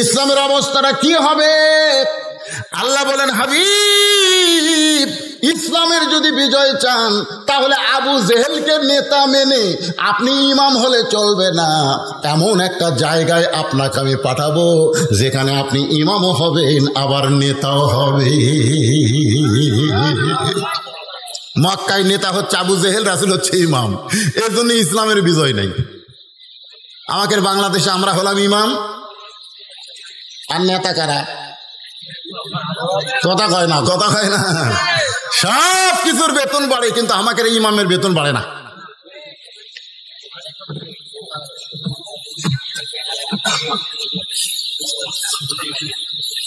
S1: ইসলামের অবস্থাটা কি হবে? আল্লাহ বলেন, হাবিব, ইসলামের যদি বিজয় চান তাহলে আবু জেহেলকে নেতা মেনে আপনি ইমাম হলে চলবে না। এমন একটা জায়গায় আপনাকে আমি পাঠাবো যেখানে আপনি ইমামও হবেন আবার নেতাও হবে। মক্কায় নেতা হচ্ছে আবু জেহেল, রাসূল হচ্ছে ইমাম। এর জন্য ইসলামের বিজয় নেই। আমাদের বাংলাদেশে আমরা হলাম ইমাম, আর নেতা কারা? কথা কয় না, কথা কয় না। সব কিছুর বেতন বাড়ে, কিন্তু আমাদের ইমামের বেতন বাড়ে না।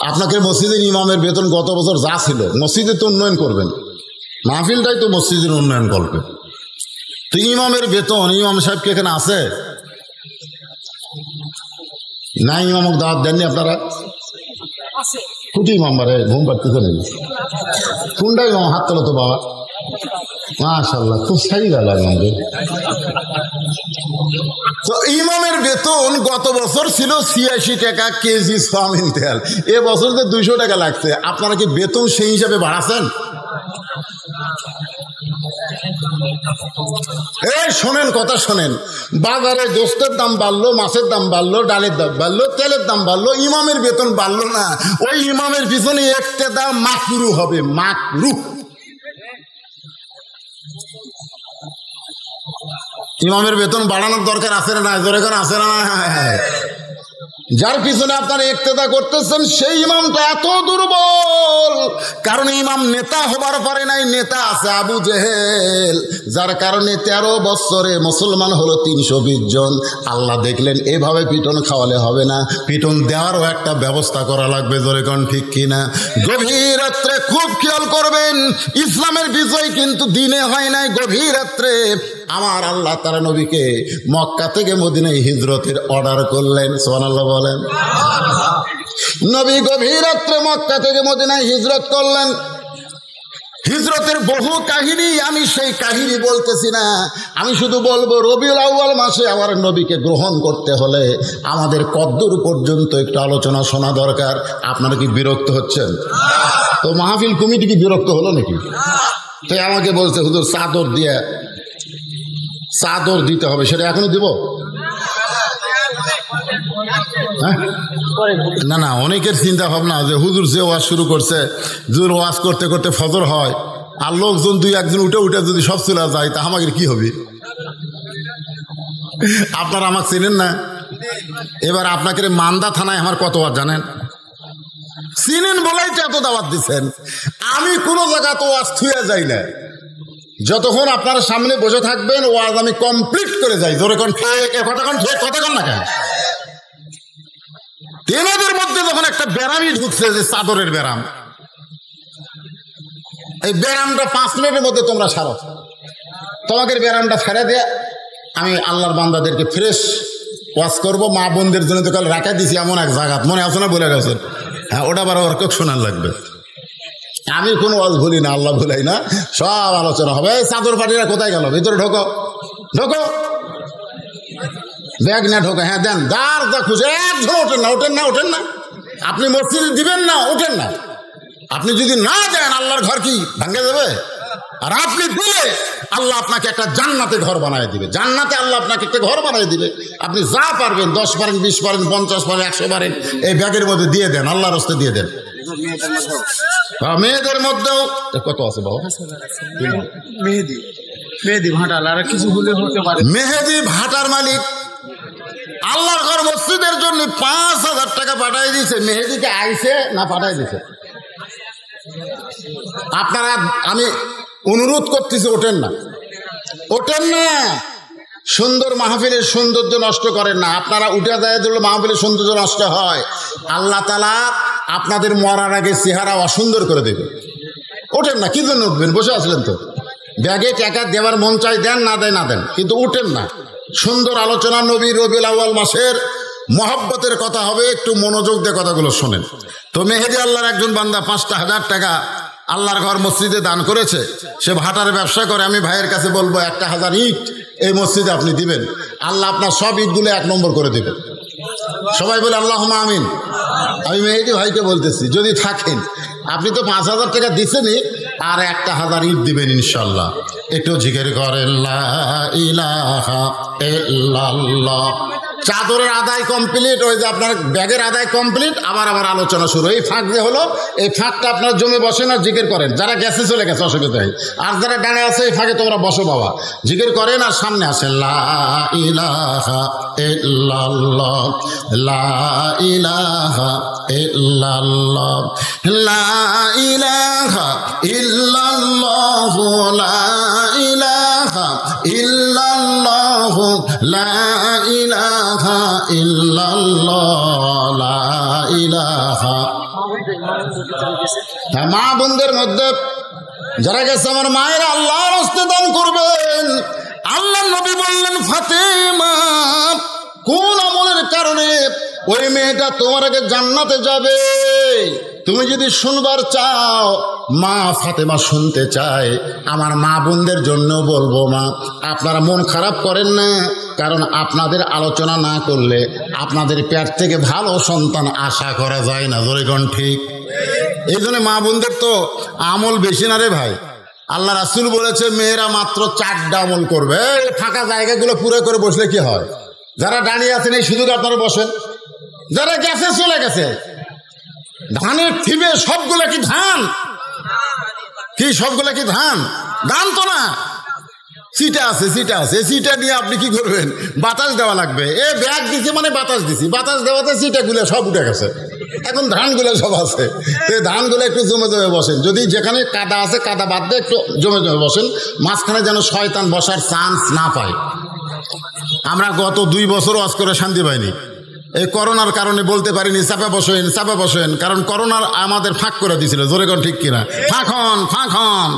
S1: আপনাকে মসজিদের ইমামের বেতন গত বছর যা ছিল, মসজিদে তো উন্নয়ন করবেন, মাহফিলটাই তো মসজিদের উন্নয়ন করবে। তো ইমামের বেতন, ইমাম সাহেব কি এখানে আছে? না, ইমামক দাওয়াত দেননি আপনারা? কুটি ইমাম বারে ঘুম পাড়তেছে নাকি? কোনটা ইমাম? হাত তোলো তো বাবা। মাশাআল্লাহ, খুব সারি লাগে আমাদের। তো ইমামের বেতন গত বছর ছিল ৮৬ টাকা কেজি সয়াবিন তেল, এবছর তো ২০০ টাকা লাগছে। আপনারা কি বেতন সেই হিসাবে বাড়াচ্ছেন? এই শোনেন, কথা শোনেন, বাজারে গোস্তের দাম বাড়লো, মাছের দাম বাড়লো, ডালের দাম বাড়লো, তেলের দাম বাড়লো, ইমামের বেতন বাড়লো না। ওই ইমামের পিছনে একটা দাম মাকরু হবে, মাকরু। ইমামের বেতন বাড়ানোর দরকার আছে না? দরকার আছে না? যার পিছনে আপনারা ইক্তেদা করতেছেন সেই ইমামটা এত দুর্বল, কারণ ইমাম নেতা হবার পারে নাই। নেতা আছে আবু জেহেল, যার কারণে 13 বছরে মুসলমান হলো 320 জন। আল্লাহ দেখলেন এভাবে পিটন খাওয়ালে হবে না, পিটন দেওয়ারও একটা ব্যবস্থা করা লাগবে। জোরে কোন ঠিক কিনা? গভীর রাত্রে খুব খেয়াল করবেন, ইসলামের বিজয় কিন্তু দিনে হয় নাই, গভীর রাত্রে আমার আল্লাহ তাআলা নবীকে মক্কা থেকে মদিনায় হিজরতের অর্ডার করলেন। সুবহানাল্লাহ বলেন। নবী গভীর রাত্রে মক্কা থেকে মদিনায় হিজরত করলেন। হিজরতের বহু কাহিনী, আমি সেই কাহিনী বলতেছি না, আমি শুধু বলবো রবিউল আউয়াল মাসে আমার নবীকে গ্রহণ করতে হলে আমাদের কদ্দূর পর্যন্ত একটু আলোচনা শোনা দরকার। আপনারা কি বিরক্ত হচ্ছেন? তো মাহফিল কমিটি কি বিরক্ত হলো নাকি? তাই আমাকে বলছে হুজুর চাদর দিতে হবে, সেটা এখনো দিব না? না, অনেকের চিন্তা ভাবনা যে হুজুর যে ওয়াজ শুরু করছে, হুজুর ওয়াজ করতে করতে ফজর হয়, আর লোকজন 2-1 উঠে উঠে যদি সব চলে যায়, তা আমাদের কি হবে? আপনারা আমাকে চিনেন না। এবার আপনাকে মান্দা থানায় আমার কত বার জানেন? চিনেন বলেই তো এত দাওয়াত দিচ্ছেন। আমি কোনো জায়গা তো ওয়াজ থুয়ে যাই না, যতক্ষণ আপনারা সামনে বসে থাকবেন ওয়াজ আমি কমপ্লিট করে যাই। জোরে কোন কথা কন না কেন? তেনাদের মধ্যে যখন একটা ব্যারামই ঢুকছে, যে চাদরের ব্যারাম, এই ব্যারামটা 5 মিনিটের মধ্যে তোমরা ছাড়ো। তোমাদের ব্যারামটা ছেড়ে দিয়ে আমি আল্লাহর বান্দাদেরকে ফ্রেশ ওয়াজ করবো। মা বোনদের জন্য তো কাল রাখা দিছি এমন এক জায়গা, মনে আছে না? বলে গেছেন। হ্যাঁ, ওটা আবার ওর শোনার লাগবে। আমি কোনো ওয়াজ ভুলি না, আল্লাহ ভুলাই না, সব আলোচনা হবে। এই চাদর পাটিরা কোথায় গেল? ভিতরে ঢোকো, ব্যাগ না ঢোকে। হ্যাঁ দেন, যা খুঁজে একজন ওঠেন না। আপনি মসজিদে দিবেন না, ওঠেন না। আপনি যদি না দেন আল্লাহর ঘর কি ভাঙে যাবে? আর আপনি দিলে আল্লাহ আপনাকে একটা জান্নাতে ঘর বানায় দিবে। জান্নাতে আল্লাহ আপনাকে একটা ঘর বানায় দিবে। আপনি যা পারবেন, 10 পারেন, 20 পারেন, 50 পারেন, 100 পারেন, এই ব্যাগের মধ্যে দিয়ে দেন, আল্লাহর রাস্তায় দিয়ে দেন। মেয়েদের মধ্যেও কত আছে বাবা? মেহেদি ভাটার, আর কিছু হলে হতে পারে। মেহেদি ভাটার মালিক আল্লাহর ঘর মসজিদের জন্য 5,000 টাকা পাঠাই দিয়েছে। মেহেদিকে আইছে না পাঠাই দিছে? আপনারা, আমি অনুরোধ করতেছি, ওঠেন না। সুন্দর মাহফিলের সৌন্দর্য নষ্ট করেন না। আপনারা উঠে যায় দিলে মাহফিলের সৌন্দর্য নষ্ট হয়। আল্লাহ তাআলা আপনাদের মরার আগে চেহারা অসুন্দর করে দেবে। ওঠেন না। কি জন্য উঠবেন? বসে আসলেন তো। ব্যাগে টাকা দেওয়ার মন চাই, দেন, না দেন, কিন্তু উঠেন না। সুন্দর আলোচনা, নবী রবিউল আউয়াল মাসের মহব্বতের কথা হবে, একটু মনোযোগ দিয়ে কথাগুলো শোনেন। তো মেহেদি আল্লাহর একজন বান্দা 5,000 টাকা আল্লাহর ঘর মসজিদে দান করেছে। সে ভাটার ব্যবসা করে। আমি ভাইয়ের কাছে বলবো 1,000 ইট এই মসজিদে আপনি দিবেন, আল্লাহ আপনার সব ইটগুলো 1 নম্বর করে দেবেন। সবাই বলে আল্লাহুম্মা আমিন। আমি মেহেদি ভাইকে বলতেছি, যদি থাকেন, আপনি তো 5,000 টাকা দিচ্ছেনই, আর 1,000 ইট দিবেন ইনশাল্লাহ। একটু জিকির করেন লা ইলাহা ইল্লাল্লাহ। চাদরের আদায় কমপ্লিট, ওই যে আপনার ব্যাগের আদায় কমপ্লিট, আবার আলোচনা শুরু। এই ফাঁক যে হলো, এই ফাঁকটা আপনার জমে বসেন আর জিকির করেন। যারা গেছে চলে গেছে, অসুবিধা নেই। আর যারা ডানে আছে, এই ফাঁকে তোমরা বসো বাবা, জিকির করেন আর সামনে আসেন। লা ইলাহা ইল্লাল্লাহ, লা ইলাহা ইল্লাল্লাহ, লা ইলাহা ইল্লাল্লাহ, লা ইলাহা ইল্লাল্লাহ, লা ইলাহা ইল্লাল্লাহ, লা ইলাহা। মা বোনদের মধ্যে যারা গেছে, আমার মায়েরা আল্লাহর রাস্তায় দান করবেন। আল্লাহ নবী বললেন, ফাতেমা কোন আমলের কারণে ওই মেয়েটা তোমার আগে জান্নাতে যাবে? তুমি যদি শুনবার চাও, মা ফাতেমা শুনতে চায়, আমার মা বোনদের জন্য বলবো, মা আপনারা মন খারাপ করেন না, কারণ আপনাদের আলোচনা না করলে আপনাদের পেট থেকে ভালো সন্তান আশা করা যায় না। জোরে কোন ঠিক? এই জন্য মা বোনদের তো আমল বেশি না রে ভাই। আল্লাহ রাসূল বলেছে মেয়েরা মাত্র 4টা আমল করবে। ফাঁকা জায়গাগুলো পুরো করে বসলে কি হয়? যারা দাঁড়িয়ে আছেন এই সুযোগ আপনারা বসেন, যারা গেছে চলে গেছে। ধানের থিবে সবগুলো কি ধান? কি সবগুলো কি ধান? ধান তো না, সিটা আছে, সিটা আছে। সিটা নিয়ে আপনি কি করবেন? বাতাস দেওয়া লাগবে। এ ব্যাগ দিছে মানে বাতাস দিছি, বাতাস দেওয়াতে সিটাগুলো সব উঠে গেছে, এখন ধানগুলো সব আছে। তো ধানগুলো একটু জমে জমে বসেন, যদি যেখানে কাদা আছে কাদা বাদ দিয়ে একটু জমে জমে বসেন, মাঝখানে যেন শয়তান বসার চান্স না পায়। আমরা গত 2 বছর ওয়াজ করে শান্তি পাইনি, এই করোনার কারণে বলতে পারিনি চাপা বসেন চাপা বসেন, কারণ করোনার আমাদের ফাঁক করে দিয়েছিল। জোরে কোন ঠিক কিনা? ফাঁকন ফাঁকন।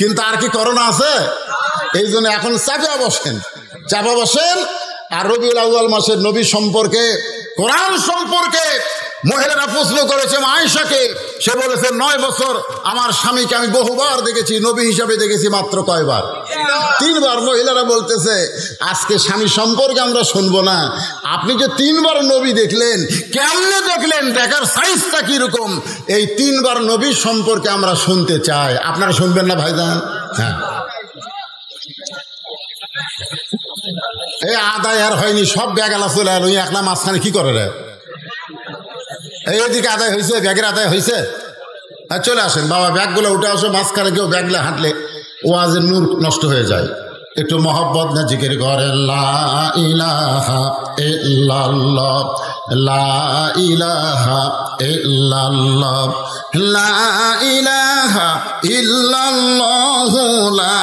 S1: কিন্তু আর কি করোনা আছে? এই জন্য এখন চাপা বসেন, চাপা বসেন। আর রবিউল আউয়াল মাসের নবী সম্পর্কে, কোরআন সম্পর্কে মহিলারা প্রশ্ন করেছে আয়েশাকে। সে বলেছে 9 বছর আমার স্বামীকে আমি বহুবার দেখেছি, নবী হিসাবে দেখেছি মাত্র কয়বার? 3 বার। মহিলারা বলতেছে আজকে স্বামী সম্পর্কে আমরা শুনবো না, আপনি যে 3 বার নবী দেখলেন, কেমনে দেখলেন, দেখার সাইজটা কিরকম, এই 3 বার নবী সম্পর্কে আমরা শুনতে চাই। আপনারা শুনবেন না ভাইজান? হ্যাঁ। এই আদায় আর হয়নি, সব ব্যাগ আলা চলে এলো, একলা মাঝখানে কি করে রে? এইদিকে আদায় হয়েছে, ব্যাগের আদায় হয়েছে। হ্যাঁ চলে আসেন বাবা, ব্যাগগুলো উঠে আসো। মাঝখানে কেউ ব্যাগগুলো হাঁটলে ওয়াজের নূর নষ্ট হয়ে যায়। একটু মহব্বত না জিকির করেন, লা ইলাহা ইল্লাল্লাহ, লা ইলাহা ইল্লাল্লাহ, লা ইলাহা ইল্লাল্লাহ, লা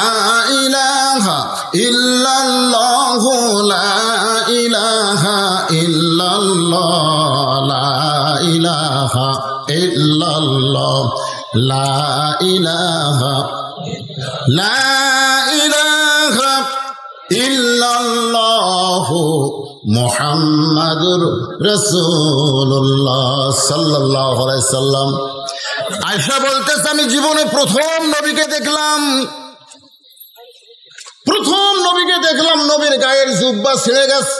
S1: ইলাহা ইল্লাল্লাহ, লা ইলাহা ইল্লাল্লাহ, লা ইলাহা ইল্লাল্লাহ, লা ইলাহা, লা ইলাহা ইল্লাল্লাহু মুহাম্মাদুর রাসূলুল্লাহ সাল্লাল্লাহু আলাইহি সাল্লাম। আয়েশা বলতেছে আমি জীবনে প্রথম নবীকে দেখলাম, প্রথম নবীকে দেখলাম, নবীর গায়ের জুব্বা ছিঁড়ে গেছে,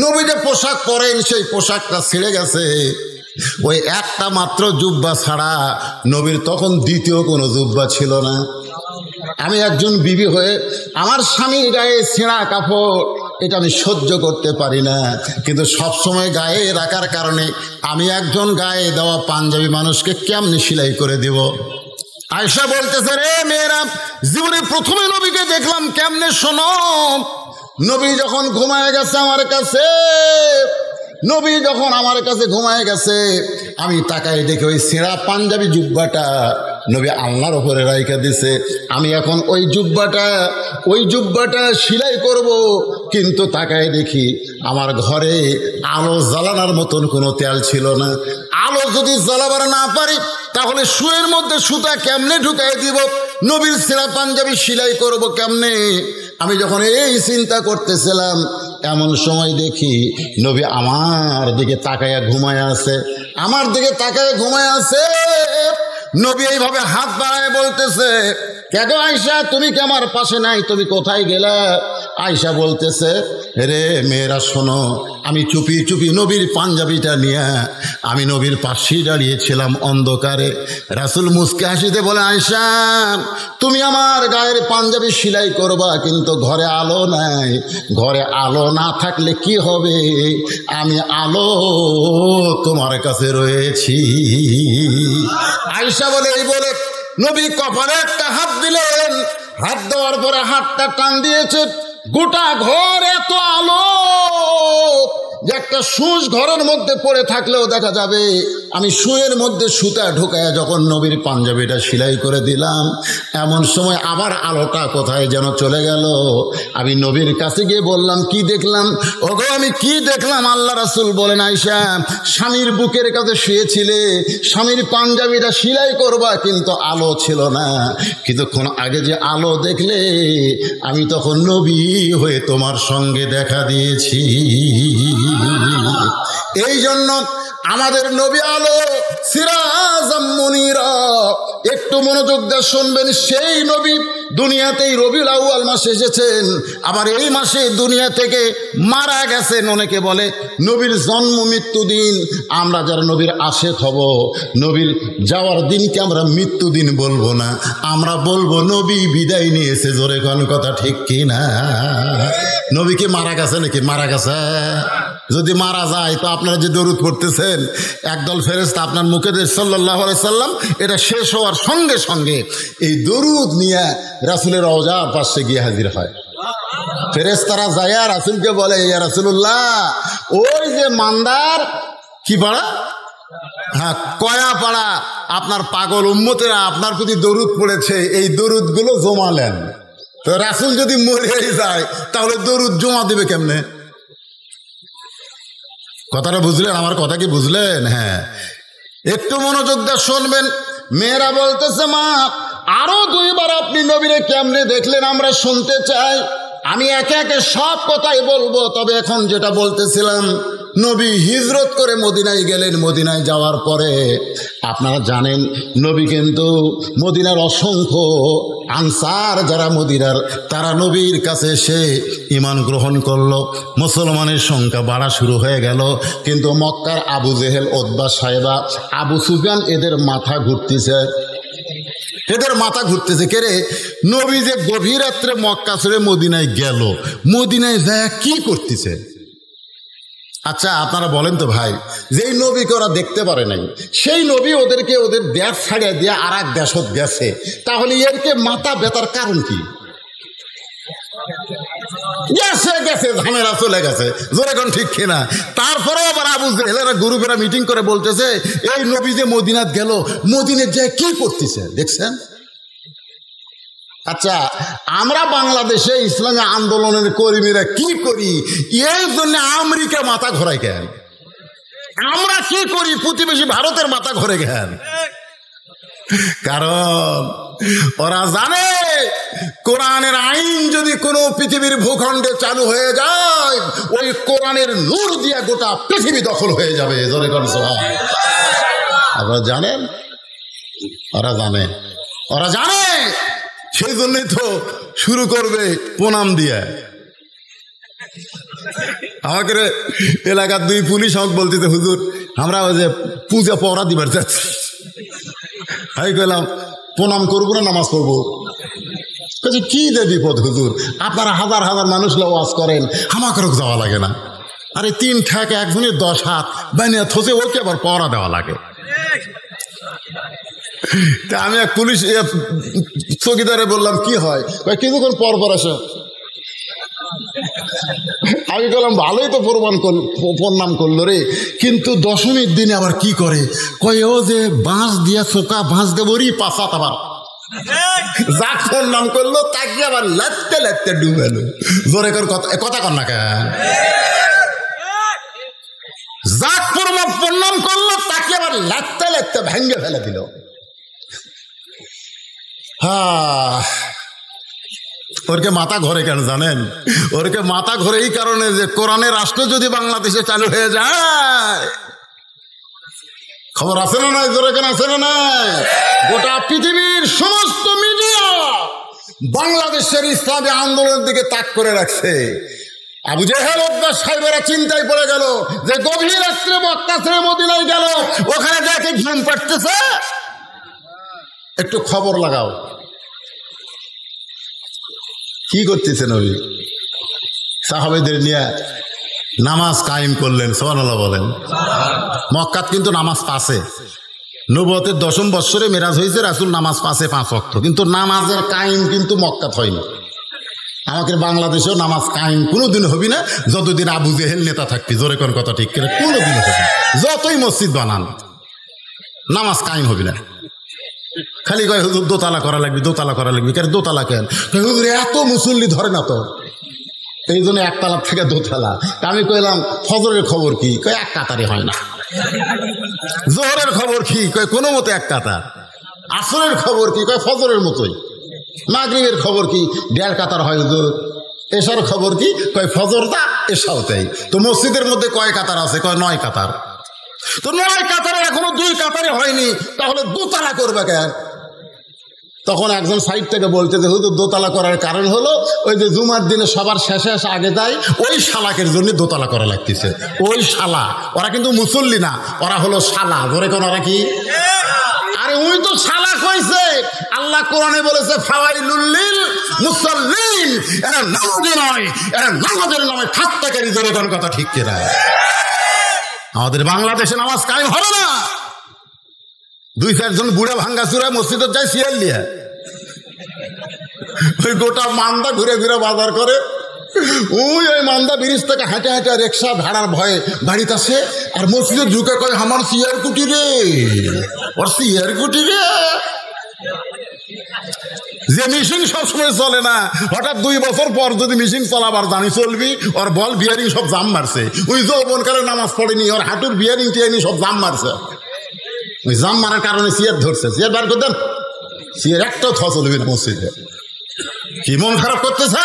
S1: নবী যে পোশাক পরেন সেই পোশাকটা ছিঁড়ে গেছে। ওই একটা মাত্র জুব্বা ছাড়া নবীর তখন দ্বিতীয় কোনো জুব্বা ছিল না। আমি একজন বিবি হয়ে আমার স্বামীর গায়ে ছেঁড়া কাপড় এটা আমি সহ্য করতে পারি না, কিন্তু সবসময় গায়ে রাখার কারণে আমি একজন গায়ে দেওয়া পাঞ্জাবি মানুষকে কেমনি সেলাই করে দেব? আয়েশা বলতেছে রে মেয়েরা, জীবনে প্রথমে নবীকে দেখলাম কেমনে শোনো। নবী যখন ঘুমায় গেছে আমার কাছে, নবী যখন আমার কাছে ঘুমায় গেছে, আমি তাকাই দেখি ওই ছেঁড়া পাঞ্জাবি জুব্বাটা নবী আল্লাহর ওপরে রাইখা দিছে। আমি এখন ওই জুব্বাটা সেলাই করব, কিন্তু তাকায় দেখি আমার ঘরে আলো জ্বালানোর মতন কোনো তেল ছিল না। আলো যদি জ্বালাবার না পারি তাহলে শুয়ের মধ্যে সুতা কেমনে ঢুকাই দিব? নবীর ছেঁড়া পাঞ্জাবি সেলাই করব কেমনে? আমি যখন এই চিন্তা করতেছিলাম, এমন সময় দেখি নবী আমার দিকে তাকায়া ঘুমায় আছে, আমার দিকে তাকায় ঘুমায় আছে। নবী এইভাবে হাত বাড়ায় বলতেছে, কেন আয়েশা তুমি কি আমার পাশে নাই, তুমি কোথায় গেলা? আয়েশা বলতেছে রে মেয়েরা শোনো, আমি চুপি চুপি নবীর পাঞ্জাবিটা নিয়ে আমি নবীর পাশেই দাঁড়িয়েছিলাম অন্ধকারে। রাসূল মুস্কে হাসিতে বলে, আয়েশা তুমি আমার গায়ের পাঞ্জাবি সেলাই করবা, কিন্তু ঘরে আলো নাই। ঘরে আলো না থাকলে কি হবে? আমি আলো তোমার কাছে রয়েছি। আয়েশা বলে, এই বলে নবী কপালে একটা হাত দিলেন, হাত দেওয়ার পরে হাতটা টান দিয়েছে, গোটা ঘর এত আলো যে একটা সুচ ঘরের মধ্যে পড়ে থাকলেও দেখা যাবে। আমি সুয়ের মধ্যে সুতা ঢোকায় যখন নবীর পাঞ্জাবিটা সেলাই করে দিলাম, এমন সময় আবার আলোটা কোথায় যেন চলে গেল। আমি নবীর কাছে গিয়ে বললাম, কি দেখলাম? ওগো আমি কি দেখলাম? আল্লাহ রাসূল বলেন, আয়েশা স্বামীর বুকের কাছে শুয়েছিলে, স্বামীর পাঞ্জাবিটা সেলাই করবা, কিন্তু আলো ছিল না। কিছুক্ষণ আগে যে আলো দেখলে, আমি তখন নবী হয়ে তোমার সঙ্গে দেখা দিয়েছি। এই জন্য আমাদের নবী আলো সিরাজাম মুনিরা। একটু মনোযোগ দিয়ে শুনবেন, সেই নবী দুনিয়াতেই রবিউল আউয়াল মাসে এসেছেন, আবার এই মাসে দুনিয়া থেকে মারা গেছেন। অনেকে বলে নবীর জন্ম মৃত্যু দিন। আমরা যারা নবীর আশেক হব, নবীর যাওয়ার দিনকে আমরা মৃত্যু দিন বলবো না, আমরা বলবো নবী বিদায় নিয়েছে। জোরে কোন কথা ঠিক কি না? নবী কি মারা গেছে নাকি? মারা গেছে? যদি মারা যায় তো আপনারা যে দরুদ পড়তেছেন, একদল ফেরেশতা আপনার মুখে দিয়ে সাল্লাল্লাহু আলাইহি সাল্লাম, এটা শেষ হওয়ার সঙ্গে সঙ্গে এই দরুদ নিয়ে রাসূলের রওজার পাশে গিয়ে হাজির হয়। ফেরেশতারা যায় রাসূলকে বলে, ইয়া রাসূলুল্লাহ, ওই যে মান্দার কি পাড়া, হ্যাঁ কয়া পাড়া, আপনার পাগল উম্মতেরা আপনার প্রতি দরুদ পড়েছে, এই দরুদগুলো জমালেন। তো রাসূল যদি মরে যায় তাহলে দরুদ জমা দেবে কেমনে? কথাটা বুঝলেন? আমার কথা কি বুঝলেন? হ্যাঁ, একটু মনোযোগ দিয়ে শুনবেন। মেয়েরা বলতেছে, মা আরো 2 বার আপনি নবীরে কেমনে দেখলেন আমরা শুনতে চাই। আমি একে একে সব কথাই বলবো, তবে এখন যেটা বলতেছিলাম, নবী হিজরত করে মদিনায় গেলেন। মদিনায় যাওয়ার পরে আপনারা জানেন নবী কিন্তু মদিনার অসংখ্য আনসার যারা মদিনার, তারা নবীর কাছে এসে ঈমান গ্রহণ করলো। মুসলমানের সংখ্যা বাড়া শুরু হয়ে গেল। কিন্তু মক্কার আবু জেহেল, উতবা, সাইবা, আবু সুফিয়ান, এদের মাথা ঘুরতেছে, এদের মাথা ঘুরতেছে। কেরে নবী যে গভীর রাত্রে মক্কা ছেড়ে মদিনায় গেল, মদিনায় যায় কি করতেছে? আচ্ছা আপনারা বলেন তো ভাই, যেই নবীকে ওরা দেখতে পারে নাই, সেই নবী ওদেরকে ওদের দেশ ছাড়িয়ে দিয়ে আর এক দেশত গেছে, তাহলে এরকে মাথা ব্যথার কারণ কি? গেছে গেছে ঝামেলা চলে গেছে, জোরে কোন ঠিক কিনা? তারপরেও আবার আবু জেহেলেরা গ্রুপেরা মিটিং করে বলতেছে, এই নবী যে মদিনাত গেল, মদিনায় যায় কি করতেছে দেখছেন? আচ্ছা আমরা বাংলাদেশে ইসলামী আন্দোলনের কর্মীরা কি করি, এই জন্য আমেরিকা মাথা ঘোরায় কেন? আমরা কি করি প্রতিবেশী ভারতের মাথা ঘোরে কেন? কারণ ওরা জানে কোরআনের আইন যদি কোনো পৃথিবীর ভূখণ্ডে চালু হয়ে যায়, ওই কোরআনের নূর দিয়ে গোটা পৃথিবী দখল হয়ে যাবে। আপনারা জানেন, ওরা জানে, ওরা জানে, সেই জন্যই তো শুরু করবে প্রণাম দিয়ে। আমাকে এলাকার 2 পুলিশ আমাকে বলতেছে, হুজুর আমরা ওই যে পূজা পড়া দিবার যাচ্ছি। আমি কইলাম প্রণাম করবো না নামাজ পড়বো? কি যে বিপদ হুজুর, আপনারা হাজার হাজার মানুষ ওয়াজ করেন, আমাকেও যাওয়া লাগে না? আরে 3 ঠ্যাক একজনের 10 হাত বানিয়ে থসে, ওকে আবার পড়া দেওয়া লাগে। তা আমি এক পুলিশ চৌকিদারে বললাম, কি হয়? কিছুক্ষণ পর পর আসে। আমি বললাম ভালোই তো প্রণাম করলো রে, কিন্তু দশমীর দিনে আবার কি করে, কয় ও যে বাঁশ দিয়া চোকা বাঁশ দেবরি পাশাত, আবার যাক প্রণাম করলো তাকে আবার লাত্তে লাত্তে ডুবেলো। জোরে করে কথা কর না কেন? যাক প্রণাম করলো তাকে আবার লাত্তে লাত্তে ভেঙ্গে ফেলে দিল। ওরকে মাথা ঘরে কেন জানেন? ওরকে মাথা ঘরে এই কারণে যে কোরআনের রাষ্ট্র যদি বাংলাদেশে চালু হয়ে যায়, খবর আছে না নাই? জোরে কেন আছে না নাই? গোটা পৃথিবীর সমস্ত মিডিয়া বাংলাদেশের ইসলামী আন্দোলনের দিকে তাক করে রাখছে। আবু জেহেল, উতবা, সাইবারা চিন্তায় পড়ে গেল যে গভীর রাত্রে মক্কা ছেড়ে মদিনায় গেল, ওখানে দেখে ঘুম পাড়তেছে, একটু খবর লাগাও কি করতেছে নবী। সাহাবেদের নিয়ে নামাজ কায়েম করলেন, সুবহানাল্লাহ বলেন। মক্কাত কিন্তু নামাজ পাশে, নবুয়তের 10ম বৎসরে মেরাজ হয়েছে, রাসূল নামাজ পাশে 5 ওয়াক্ত, কিন্তু নামাজের কায়েম কিন্তু মক্কাত হয়নি। আমাদের বাংলাদেশেও নামাজ কায়েম কোনোদিন হবি না যতদিন আবু জেহেল নেতা থাকবি। জোরে কোন কথা ঠিক করে? কোনোদিন হবে না। যতই মসজিদ বানান নামাজ কায়েম হবি না। খালি কয় হুজুর দোতলা করা লাগবে, দোতলা করা লাগবে। কেন দোতলা কেন? হুজুর এত মুসল্লি ধরে না তো, এই জন্য 1 তালা থেকে 2 তালা। আমি কইলাম ফজরের খবর কি? কয় 1 কাতারে হয় না। জোহরের খবর কি? কয় কোনো মতে 1 কাতার। আসরের খবর কি? কয় ফজরের মতোই। মাগরিবের খবর কি? 1.5 কাতার হয় হুজুর। এশার খবর কি? কয় ফজরটা এশাও তাই। তো মসজিদের মধ্যে কয় কাতার আছে? কয় 9 কাতার। তো 9 কাতারে এখনো 2 কাতারে হয়নি, তাহলে দোতলা করবে কেন? তখন একজন সাইড থেকে বলছে যে হুজুর দোতলা করার কারণ হলো ওই যে জুমার দিনে সবার শেষে আগে দেয়, ওই শালাকের জন্য দোতলা করা লাগতেছে। ওই শালা, ওরা কিন্তু মুসল্লি না, ওরা হলো শালা। ধরে কোন ওরা কি? আরে ওই তো শালা কইছে। আল্লাহ কোরআনে বলেছে ফাওয়াইলুল লিল মুসাল্লিন, এরা নামাজি নয়, এরা নামাজের নামে ঠাট্টাকারী। ধরে কোন কথা ঠিক কিনা? আমাদের বাংলাদেশে নামাজ কায়েম হবে না। 2-4 জন বুড়া ভাঙ্গা চূড়া মসজিদে যায় সিয়াল নিয়ে, ওই গোটা মান্দা ঘুরে ঘুরে বাজার করে। ওই মান্দা ব্রিজ থেকে হাঁটে হাঁটে রিক্সা ভাড়ার ভয়ে বাড়িতে আসে, আর মসজিদে ঢুকে কয় আমার সিয়ার কুটি রে, ওর সিয়ার কুটি রে। যে মেশিন সবসময় চলে না, হঠাৎ 2 বছর পর যদি মেশিন চলাবার জানি চলবি, ওর বল বিয়ারিং সব জাম মারছে। ওই যৌবনকালে নামাজ পড়েনি, ওর হাঁটুর বিয়ারিং টিয়ারিং সব জাম মারছে। ওই জাম মারার কারণে সিয়ার ধরছে। সিয়ার বার করতেন, সিয়ার একটাও থ চলবি না মসজিদে। কি মন খারাপ করতেছে?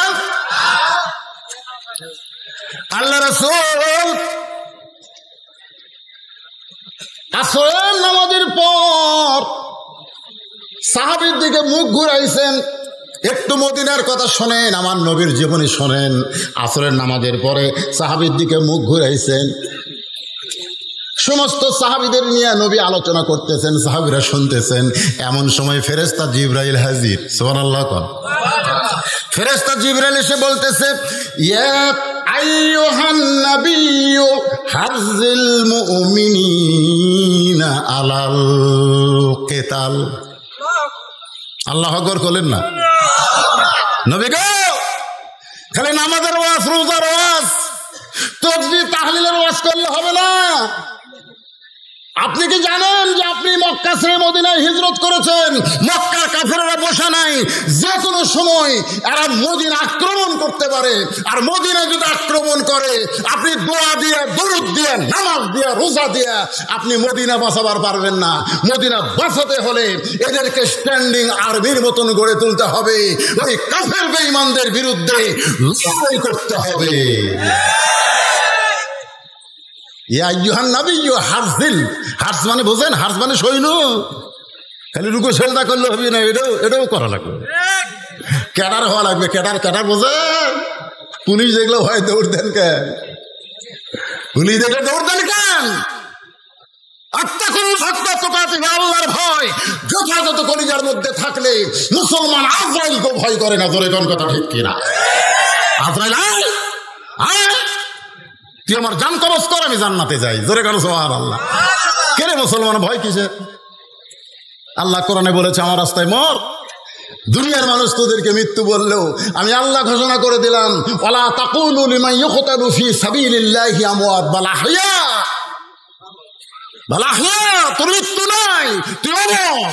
S1: আল্লাহ রাসূল আসরের নামাজের পর সাহাবীর দিকে মুখ ঘুরাইছেন। একটু মদিনার কথা শোনেন, আমার নবীর জীবনী শোনেন। আসরের নামাজের পরে সাহাবীর দিকে মুখ ঘুরাইছেন। সমস্ত সাহাবীদের নিয়ে নবী আলোচনা করতেছেন, সাহাবীরা শুনতেছেন। এমন সময় ফেরেশতা জিবরাইল হাজির। সুবহানাল্লাহ। ফেরেশতা জিবরাইল এসে বলতেছে, ইয়া আইয়ুহান নাবিয়্যু হাযিল মুমিনিনা আলাল কিতাল। আল্লাহু আকবার বলেন না। নবী গো, খালি নামাজের ওয়াজ, রোজার ওয়াজ, তাসবিহ তাহলিলের ওয়াজ করলে হবে না। আপনি কি জানেন যে আপনি মক্কা ছেড়ে মদিনায় হিজরত করেছেন? মক্কার কাফেররা বসে নাই, যে কোনো সময় এরা মদিনা আক্রমণ করতে পারে। আর মদিনা যদি আক্রমণ করে, আপনি দোয়া দিয়ে, দরুদ দিয়ে, নামাজ দিয়ে, রোজা দিয়ে আপনি মদিনা বাঁচাবার পারবেন না। মদিনা বাঁচাতে হলে এদেরকে স্ট্যান্ডিং আর্মির মতন গড়ে তুলতে হবে। ওই কাফের বেঈমানদের বিরুদ্ধে লড়াই করতে হবে। হার্স মানে বোঝেন? হার্স মানে সৈন্য। খালি রুকু সেজদা করলে হবে না, এটাও করা লাগবে। ক্যাডার হওয়া লাগবে। ক্যাডার বোঝেন? পুলিশ দেখলে ভয় দৌড় দেন কেন? পুলিশ দেখলে দৌড় দেন কেন? আল্লাহর ভয় যথাযথ কলিজার মধ্যে থাকলে মুসলমান আজরাইলকে ভয় করে না। জোরে কোন কথা ঠিক কিনা? আজরাইল তুই আমার জান কবজ কর, আমি জান্নাতে যাই। জোরে কেন সুবহানাল্লাহ। কেন মুসলমান ভয় কিসে? আল্লাহ কোরআনে বলেছে আমার রাস্তায় মর। দুনিয়ার মানুষ তোদেরকে মৃত্যু বললেও আমি আল্লাহ ঘোষণা করে দিলাম, ওয়ালা তাকুলু লিমান ইউকতালু ফি সাবিলিল্লাহি আমওয়াত বাল আহইয়া। বাল আহইয়া, তোর মৃত্যু নাই, তুই অমর।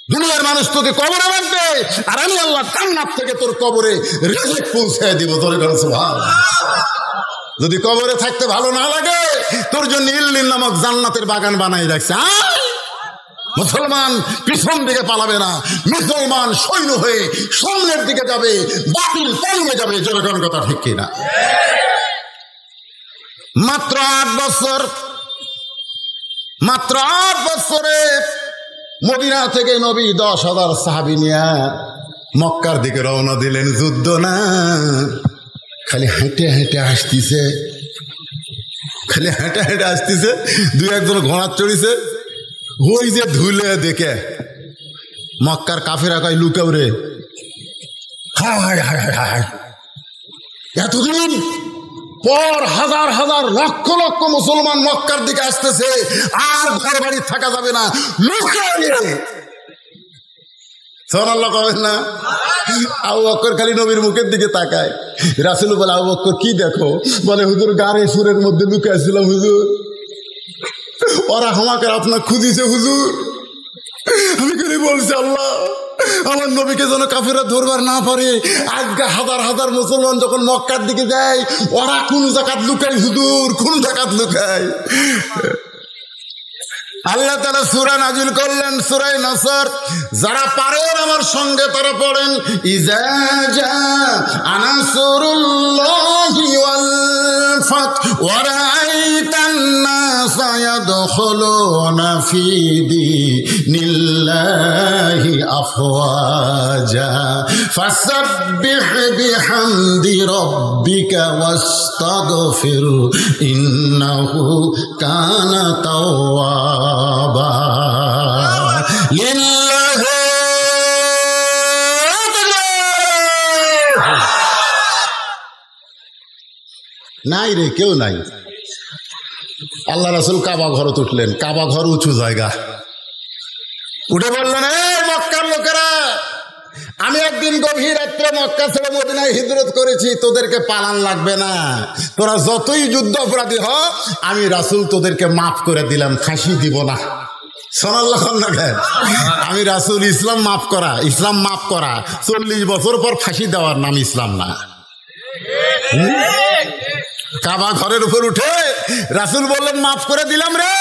S1: দুনিয়ার মানুষ তোকে কবরে রাখবে, আর আমি আল্লাহ জান্নাত থেকে তোর কবরে রিজিক পৌঁছে দিব। তোর কাছে সুবহানাল্লাহ। যদি কবরে থাকতে ভালো না লাগে, তোর জন্য ইল্লিন নামক জান্নাতের বাগান বানাই রাখছে। মুসলমান পিছন দিকে পালাবে না, মুসলমান সৈন্য হয়ে সামনের দিকে যাবে, বাতিল পালিয়ে যাবে। জনগণ কথা ঠিক কিনা? মাত্র 8 বছরে মদিনা থেকে নবী 10,000 সাহাবী নিয়ে মক্কার দিকে রওনা দিলেন। যুদ্ধ না, খালি হেঁটে হেঁটে আসতেছে, খালি হেঁটে হেঁটে আসতেছে। 2-1 ঘোড়া চড়িছে। ওই যে ধুলে দেখে মক্কার কাফেরা কয় লুকাও রে। হায় হায় হায় হায়, এতদিন পর হাজার হাজার লক্ষ লক্ষ মুসলমান মক্কার দিকে আসতেছে, আর ঘর বাড়ি থাকা যাবে না, লুকাও। সুবহানাল্লাহ কবেন না? আবু বকর খালি নবীর মুখের দিকে তাকায়। রাসূল বলে, আবু বকর কি দেখো? বলে, হুজুর গাড়ে সুরের মধ্যে লুকাইছিলাম হুজুর, ওরা আমাকে আপনার খুঁজিছে হুজুর। আমি করে বলছি আল্লাহ আমার নবীকে যেন কাফেররা ধরবার না পারে। আজকে হাজার হাজার মুসলমান যখন মক্কার দিকে যায়, ওরা কোন জায়গাত লুকায় হুজুর, কোন জায়গাত লুকায়। আল্লাহ তাআলা সূরা নাজিল করলেন, সূরা নাসর। যারা পারেন আমার সঙ্গে তারা পড়েন, ইজা জা নাসরুল্লাহি ওয়াল ورأيت الناس يدخلون في دين الله أفواجا فسبح بحمد ربك واستغفر إنه كان توابا لله নাই রে, কেউ নাই। আল্লাহ রাসূল কাবা ঘর উঠলেন। কাবা ঘর উঁচু জায়গা, উঠে বললেন, মক্কার লোকেরা, আমি একদিন গভীর রাত্রে মক্কা ছেড়ে মদিনায় হিজরত করেছি, তোদেরকে পালান লাগবে না। তোরা যতই যুদ্ধ অপরাধী হ, আমি রাসূল তোদেরকে মাফ করে দিলাম, ফাঁসি দিব না। আমি রাসূল, ইসলাম মাফ করা, ইসলাম মাফ করা। 40 বছর পর ফাঁসি দেওয়ার নাম ইসলাম না। কাবা ঘরের উপর উঠে রাসূল বললেন, মাফ করে দিলাম রে।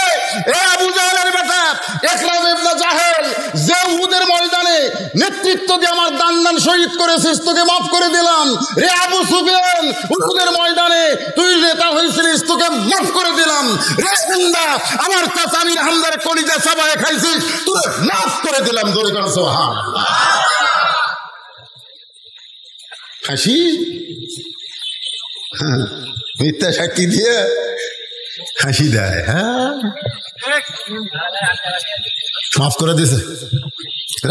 S1: এ আবু জাহেলের বেটা ইকরাম ইবনে জাহেল, যে উহুদের ময়দানে নেতৃত্ব দিয়ে আমার দান শহীদ করেছিস, তোকে মাফ করে দিলাম। রে আবু সুফিয়ান, উহুদের ময়দানে তুই নেতা হয়েছিলিস, তোকে মাফ করে দিলাম। রে হিন্দা, আমার চাচা আমির হামজার কলিজা চাবায়ে খাইছিস, তোকে মাফ করে দিলাম। জোরে করে সুবহানাল্লাহ। হাসি মিথ্যা সাক্ষী দিয়ে হাসি দেয়। হ্যাঁ, মাফ করে দিছে।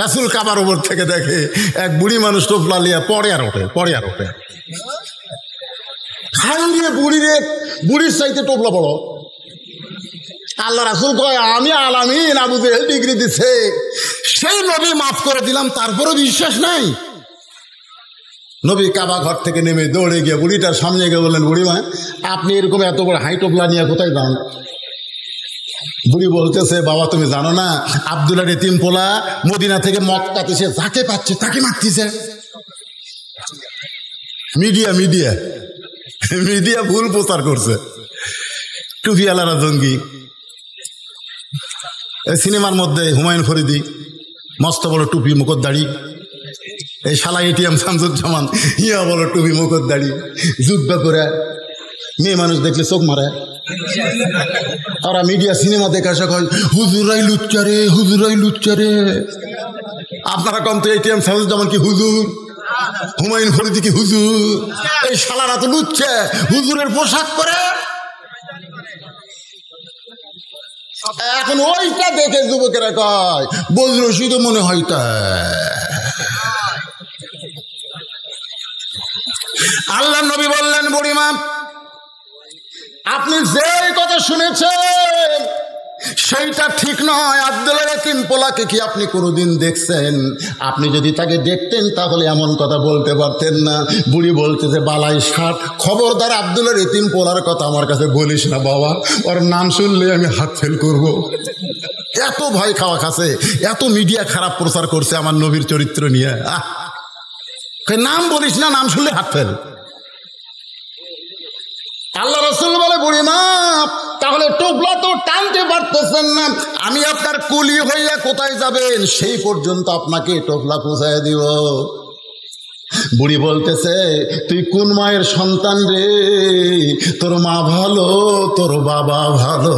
S1: রাসূল কাবার উপর থেকে দেখে এক বুড়ি মানুষ টোপলা লিয়া পড়ে আর ওঠে। বুড়ির চাইতে টোপলা বড়। আল্লাহ রাসূল কয়, আমি আলামিন, আবু জেহেল ডিগ্রি দিচ্ছে, সেই নবী মাফ করে দিলাম, তারপরও বিশ্বাস নাই। নবী কাবা ঘর থেকে নেমে দৌড়ে গিয়ে বুড়িটার সামনে গিয়ে বললেন, বুড়িমা, আপনি এরকম এত বড় হাই টোপলা নিয়ে কোথায় যান? বুড়ি বলতেছে, বাবা তুমি জানো না, আব্দুল্লাহ এতিম পোলা মদিনা থেকে মক্কাতে সে যাকে পাচ্ছে তাকে মারতেছে। মিডিয়া ভুল প্রচার করছে। টুপিওয়ালারা জঙ্গি। সিনেমার মধ্যে হুমায়ুন ফরিদি, মস্ত বড় টুপি, মুখর দাড়ি। এই শালা এটিএম শামসুজ্জামান, ইয়া বড় টুপি, মুখর দাড়ি, যুদ্ধ করে মেয়ে মানুষ দেখলে চোখ মারে। ওরা মিডিয়া সিনেমা দেখে আসা কয়, হুজুরাই লুচ্চা রে। আপনারা কম তো এটিএম শামসুজ্জামান কি হুজুর, হুমায়ুন ফরিদি কি হুজুর? এই শালারা তো লুচ্চা, হুজুরের পোশাক পরে। এখন ওইটা দেখে যুবকেরা কয়, বজরশি তো মনে হয় তা। আল্লাহ নবী বললেন, বুড়িমা, আপনি যে কথা শুনেছেন সেইটা ঠিক নয়। আব্দুল্লাহ এতিম পোলাকে কি আপনি কোনোদিন দেখছেন? আপনি যদি তাকে দেখতেন তাহলে এমন কথা বলতে পারতেন না। বুড়ি বলছে যে, বালাই ষাট, খবরদার আব্দুল্লাহ এতিম পোলার কথা আমার কাছে বলিস না বাবা, ওর নাম শুনলে আমি হাত ফেল করব। এত ভয় খাওয়া খাচ্ছে, এত মিডিয়া খারাপ প্রচার করছে আমার নবীর চরিত্র নিয়ে। নাম বলিস না, নাম শুনলে হাত ফেল। আল্লাহ রাসূল বলে, বুড়িমা, তাহলে টোপলা তো টানতে পারতেছেন না, আমি আপনার কুলি হইয়া কোথায় যাবেন সেই পর্যন্ত আপনাকে টোপলা পৌঁছায় দিব। বুড়ি বলতেছে, তুই কোন মায়ের সন্তান রে? তোর মা ভালো, তোর বাবা ভালো।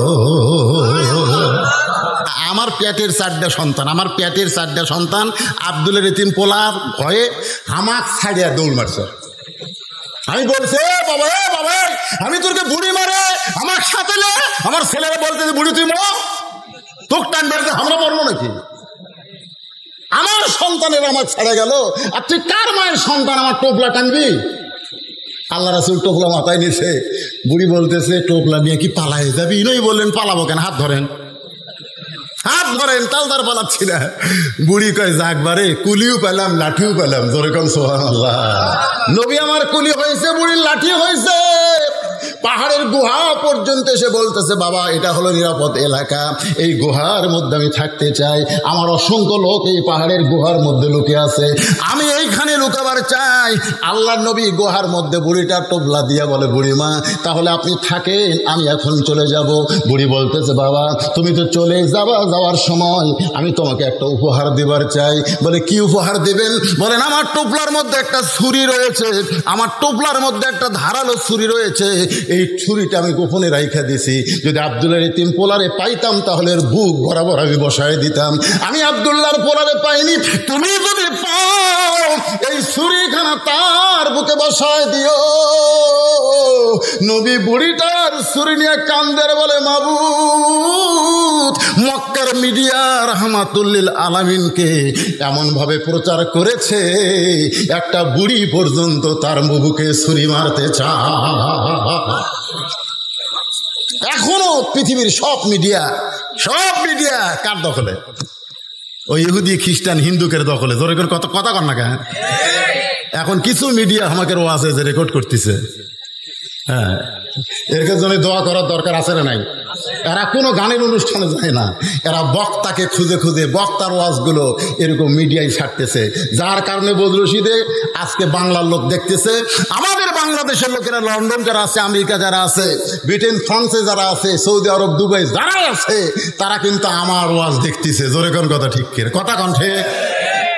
S1: আমার পেটের 4টা সন্তান আব্দুল্লাহ এতিম পোলার ভয়ে হামাক ছাড়িয়া দৌড় মারছে। আমি বলছি, বাবা আমি তোরকে বুড়ি মারে আমার সাথে, আমার ছেলেরা বলতে, বুড়ি তুই মর, তোর টান বেড়াতে আমরা মরবো নাকি? আমার সন্তানের আমার ছেড়ে গেল, আর তুই কার মায়ের সন্তান আমার টোপলা টানবি? আল্লাহ রাসূল টোপলা মাথায় নিছে। বুড়ি বলতেছে, টোপলা নিয়ে কি পালাই যাবি? নই বললেন, পালাবো কেন, হাত ধরেন, তালদার পালাচ্ছি না। বুড়ি কয়, যাকবারে, কুলিও পেলাম, লাঠিও পেলাম। যেরকম সুবহানাল্লাহ, নবী আমার কুলি হয়েছে, বুড়ির লাঠি হয়েছে। পাহাড়ের গুহা পর্যন্ত এসে বলতেছে, বাবা এটা হলো নিরাপদ এলাকা, এই গুহার মধ্যে আমি থাকতে চাই। আমার অসংখ্য লোক এই পাহাড়ের গুহার মধ্যে লুকিয়ে আছে, আমি এইখানে লুকাবার চাই। আল্লাহ নবী গুহার মধ্যে বুড়িটা টোপলা দিয়া বলে, বুড়িমা তাহলে আপনি থাকেন, আমি এখন চলে যাব। বুড়ি বলতেছে, বাবা তুমি তো চলে যাবা, যাওয়ার সময় আমি তোমাকে একটা উপহার দেবার চাই। বলে, কি উপহার দেবেন? বলেন, আমার টোপলার মধ্যে একটা ছুরি রয়েছে, আমার টোপলার মধ্যে একটা ধারালো ছুরি রয়েছে, এই ছুরিটা আমি গোপনে রাইখা দিছি, যদি আব্দুল্লাহর এতিম পোলারে পাইতাম তাহলে এর বুক বরাবর আমি বসায় দিতাম। আমি আব্দুল্লাহর পোলারে পাইনি, তুমি যদি পাও এই ছুরিখানা তার বুকে বসায় দিও। নবী বুড়িটার ছুরি নিয়ে কান্দের, বলে মাবুদ, মক্কার মিডিয়া রাহমাতুল্লিল আলামিনকে এমন ভাবে প্রচার করেছে একটা বুড়ি পর্যন্ত তার বুকে ছুরি মারতে চায়। এখনো পৃথিবীর সব মিডিয়া কার দখলে? ওই ইহুদি খ্রিস্টান হিন্দুকের দখলে। জোরে করে কথা কর না কেন? এখন কিছু মিডিয়া আমাকে ওয়াজে যে রেকর্ড করতেছে, হ্যাঁ, এর জন্য দোয়া করার দরকার আছে না নাই? এরা কোনো গানের অনুষ্ঠানে যায় না, এরা বক্তাকে খুঁজে খুঁজে বক্তার ওয়াজগুলো এরকম মিডিয়ায় ছাড়তেছে, যার কারণে বদরশিদে আজকে বাংলার লোক দেখতেছে। আমাদের বাংলাদেশের লোকেরা লন্ডন যারা আছে, আমেরিকা যারা আছে, ব্রিটেন ফ্রান্সে যারা আছে, সৌদি আরব দুবাই যারা আছে, তারা কিন্তু আমার ওয়াজ দেখতেছে। জোরে কোন কথা ঠিক কথা কণ্ঠে।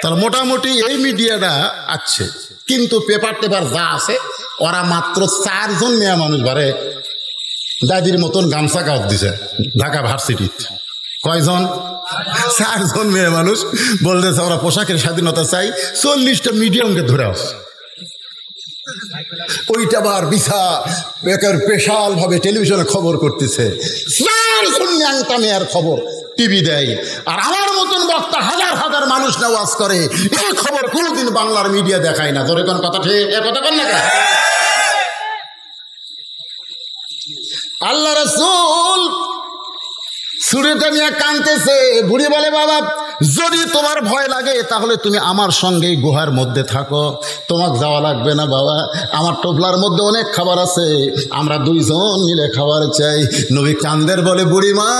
S1: তাহলে মোটামুটি এই মিডিয়াটা আছে, কিন্তু পেপার টেপার যা আছে ওরা মাত্র 4 জন মেয়ে মানুষ বারে দাদির মতন গামছা কাজ দিছে ঢাকা ভার্সিটি। কয়জন? 4 জন মেয়ে মানুষ বলতেছে ওরা পোশাকের স্বাধীনতা চাই। 40টা মিডিয়ামকে ধরে আসছে, ওইটা আবার বিশা স্পেশাল ভাবে টেলিভিশনে খবর করতেছে। 4 জন ন্যাংটা মেয়ের খবর টিভি দেয়, আর আমার মতন বক্তা হাজার হাজার মানুষ ওয়াজ করে। এই খবর কোনোদিন বাংলার মিডিয়া দেখায় না। ধরে কোন কথা ঠিক? কথা বল না কেন? আল্লাহ রাসূল ছুরিটা নিয়ে কাঁদতেছে। বুড়ি বলে, বাবা, যদি তোমার ভয় লাগে তাহলে তুমি আমার সঙ্গেই গুহার মধ্যে থাকো, তোমাকে যাওয়া লাগবে না বাবা। আমার টোপলার মধ্যে অনেক খাবার আছে, আমরা 2 জন মিলে খাবার চাই। নবী কান্দের, বলে, বুড়িমা,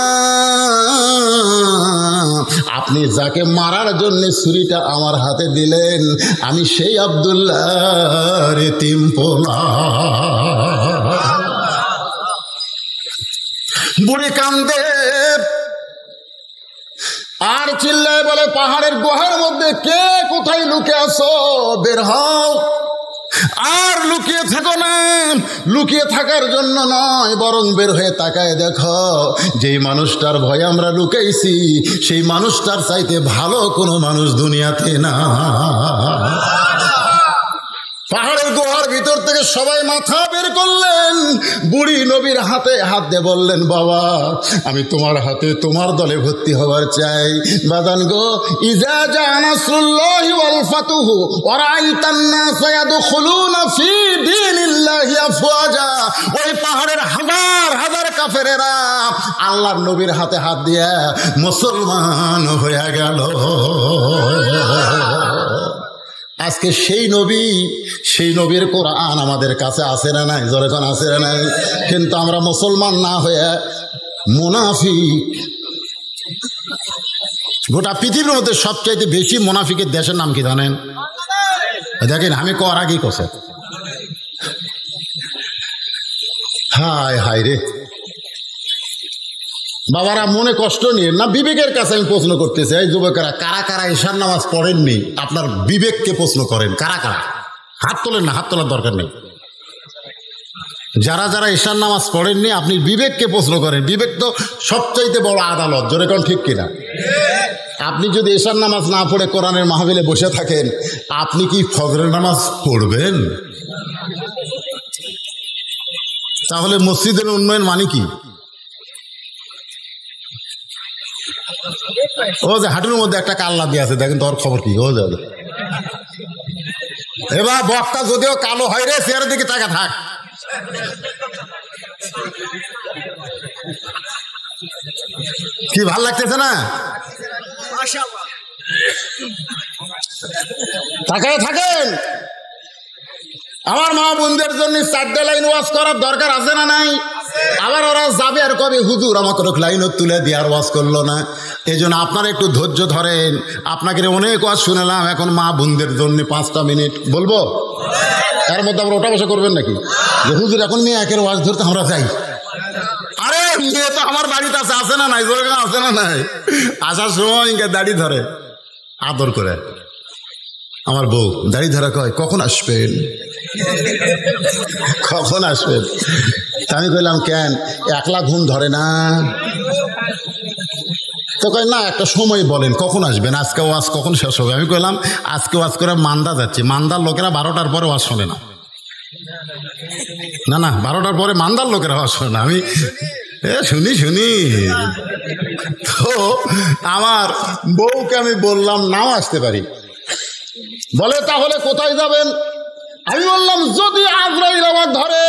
S1: আপনি যাকে মারার জন্য ছুরিটা আমার হাতে দিলেন, আমি সেই আব্দুল্লাহর এতিম পোলা। বুড়ি কান্দে আর চিল্লায় বলে, পাহাড়ের গুহার মধ্যে কে কোথায় লুকে আছো, বের হও। আর লুকিয়ে থাকো না, লুকিয়ে থাকার জন্য নয়, বরং বের হয়ে তাকায় দেখো, যেই মানুষটার ভয়ে আমরা লুকাইছি সেই মানুষটার চাইতে ভালো কোনো মানুষ দুনিয়াতে না। পাহাড়ের গুহার ভিতর থেকে সবাই মাথা বের করলেন। বুড়ি নবীর হাতে হাত দিয়ে বললেন, বাবা, আমি তোমার হাতে তোমার দলে ভর্তি হবার চাই। বাদান গো, ইজা জা নাসরুল্লাহি ওয়াল ফাতুহু ওয়া রাআইতান নাসা ইয়াদখুলুনা ফি দীনিল্লাহি আফওয়াজা। ওই পাহাড়ের হাজার হাজার কাফেরেরা আল্লাহর নবীর হাতে হাত দিয়ে মুসলমান হয়ে গেল। আজকে সেই নবীর কোরআন আমাদের কাছে আছে না নাই? যখন আছে না নাই? কিন্তু আমরা মুসলমান না হয়ে মুনাফিক। গোটা পৃথিবীর মধ্যে সবচাইতে বেশি মুনাফিকের দেশের নাম কি জানেন? দেখেন, আমি কর আগেই কষে, হায় হায় রে বাবারা, মনে কষ্ট নিয়ে না, বিবেকের কাছে আমি প্রশ্ন করতেছি। এই যুবকেরা, কারা কারা ঈশার নামাজ পড়েননি? আপনার বিবেককে প্রশ্ন করেন, কারা কারা? হাত তোলেন না, হাত তোলার দরকার নেই। যারা যারা ঈশার নামাজ পড়েননি, আপনি বিবেককে প্রশ্ন করেন। বিবেক তো সবচাইতে বড় আদালত। জোরে কোন ঠিক কিনা? আপনি যদি ঈশার নামাজ না পড়ে কোরআনের মাহফিলে বসে থাকেন, আপনি কি ফজরের নামাজ পড়বেন? তাহলে মসজিদের উন্নয়ন মানে কি? ও যে হাঁটুর মধ্যে একটা কাল্লা দিয়ে আছে, দেখেন তোর খবর কি? ও যাবে এবার বক্তা যদিও কালো হয় রে, চেয়ারের দিকে টাকা থাক। কি ভাল লাগতেছে না? তাকায় থাকেন। আমার মা বোনদের জন্য 4টে লাইন ওয়াজ করার দরকার আছে না নাই? আবার ওরা যাবে আর কবে, হুজুর আমাকে লাইন তুলে দিয়ে আর ওয়াজ করলো না। এই জন্য আপনারা একটু ধৈর্য ধরেন। আপনাকে অনেক ওয়াজ শুনলাম, এখন মা বোনদের জন্য 5টা মিনিট বলবো। তার মধ্যে আমরা ওটা বসে করবেন নাকি যে হুজুর এখন মেয়ে একের ওয়াজ ধরতে আমরা যাই? আরে মেয়ে তো আমার বাড়িতে আছে না নাই? আছে না নাই? আসার সময় দাড়ি ধরে আদর করে, আমার বউ দাড়ি ধরা কয়, কখন আসবেন, কখন আসবেন? আমি কইলাম কেন, একলা ঘুম ধরে না? তো কয় না, একটা সময় বলেন কখন আসবেন, আজকে ওয়াজ কখন শেষ হবে? আমি কইলাম আজকে ওয়াজ করে মান্দা যাচ্ছি, মান্দার লোকেরা 12টার পরে ওয়াজ শোনে না। না না, 12টার পরে মান্দার লোকেরা ওয়াজ শোনে না। আমি শুনি শুনি। তো আমার বউকে আমি বললাম নাও আসতে পারি। বলে তাহলে কোথায় যাবেন? আমি বললাম যদি আজরাইল আমার ধরে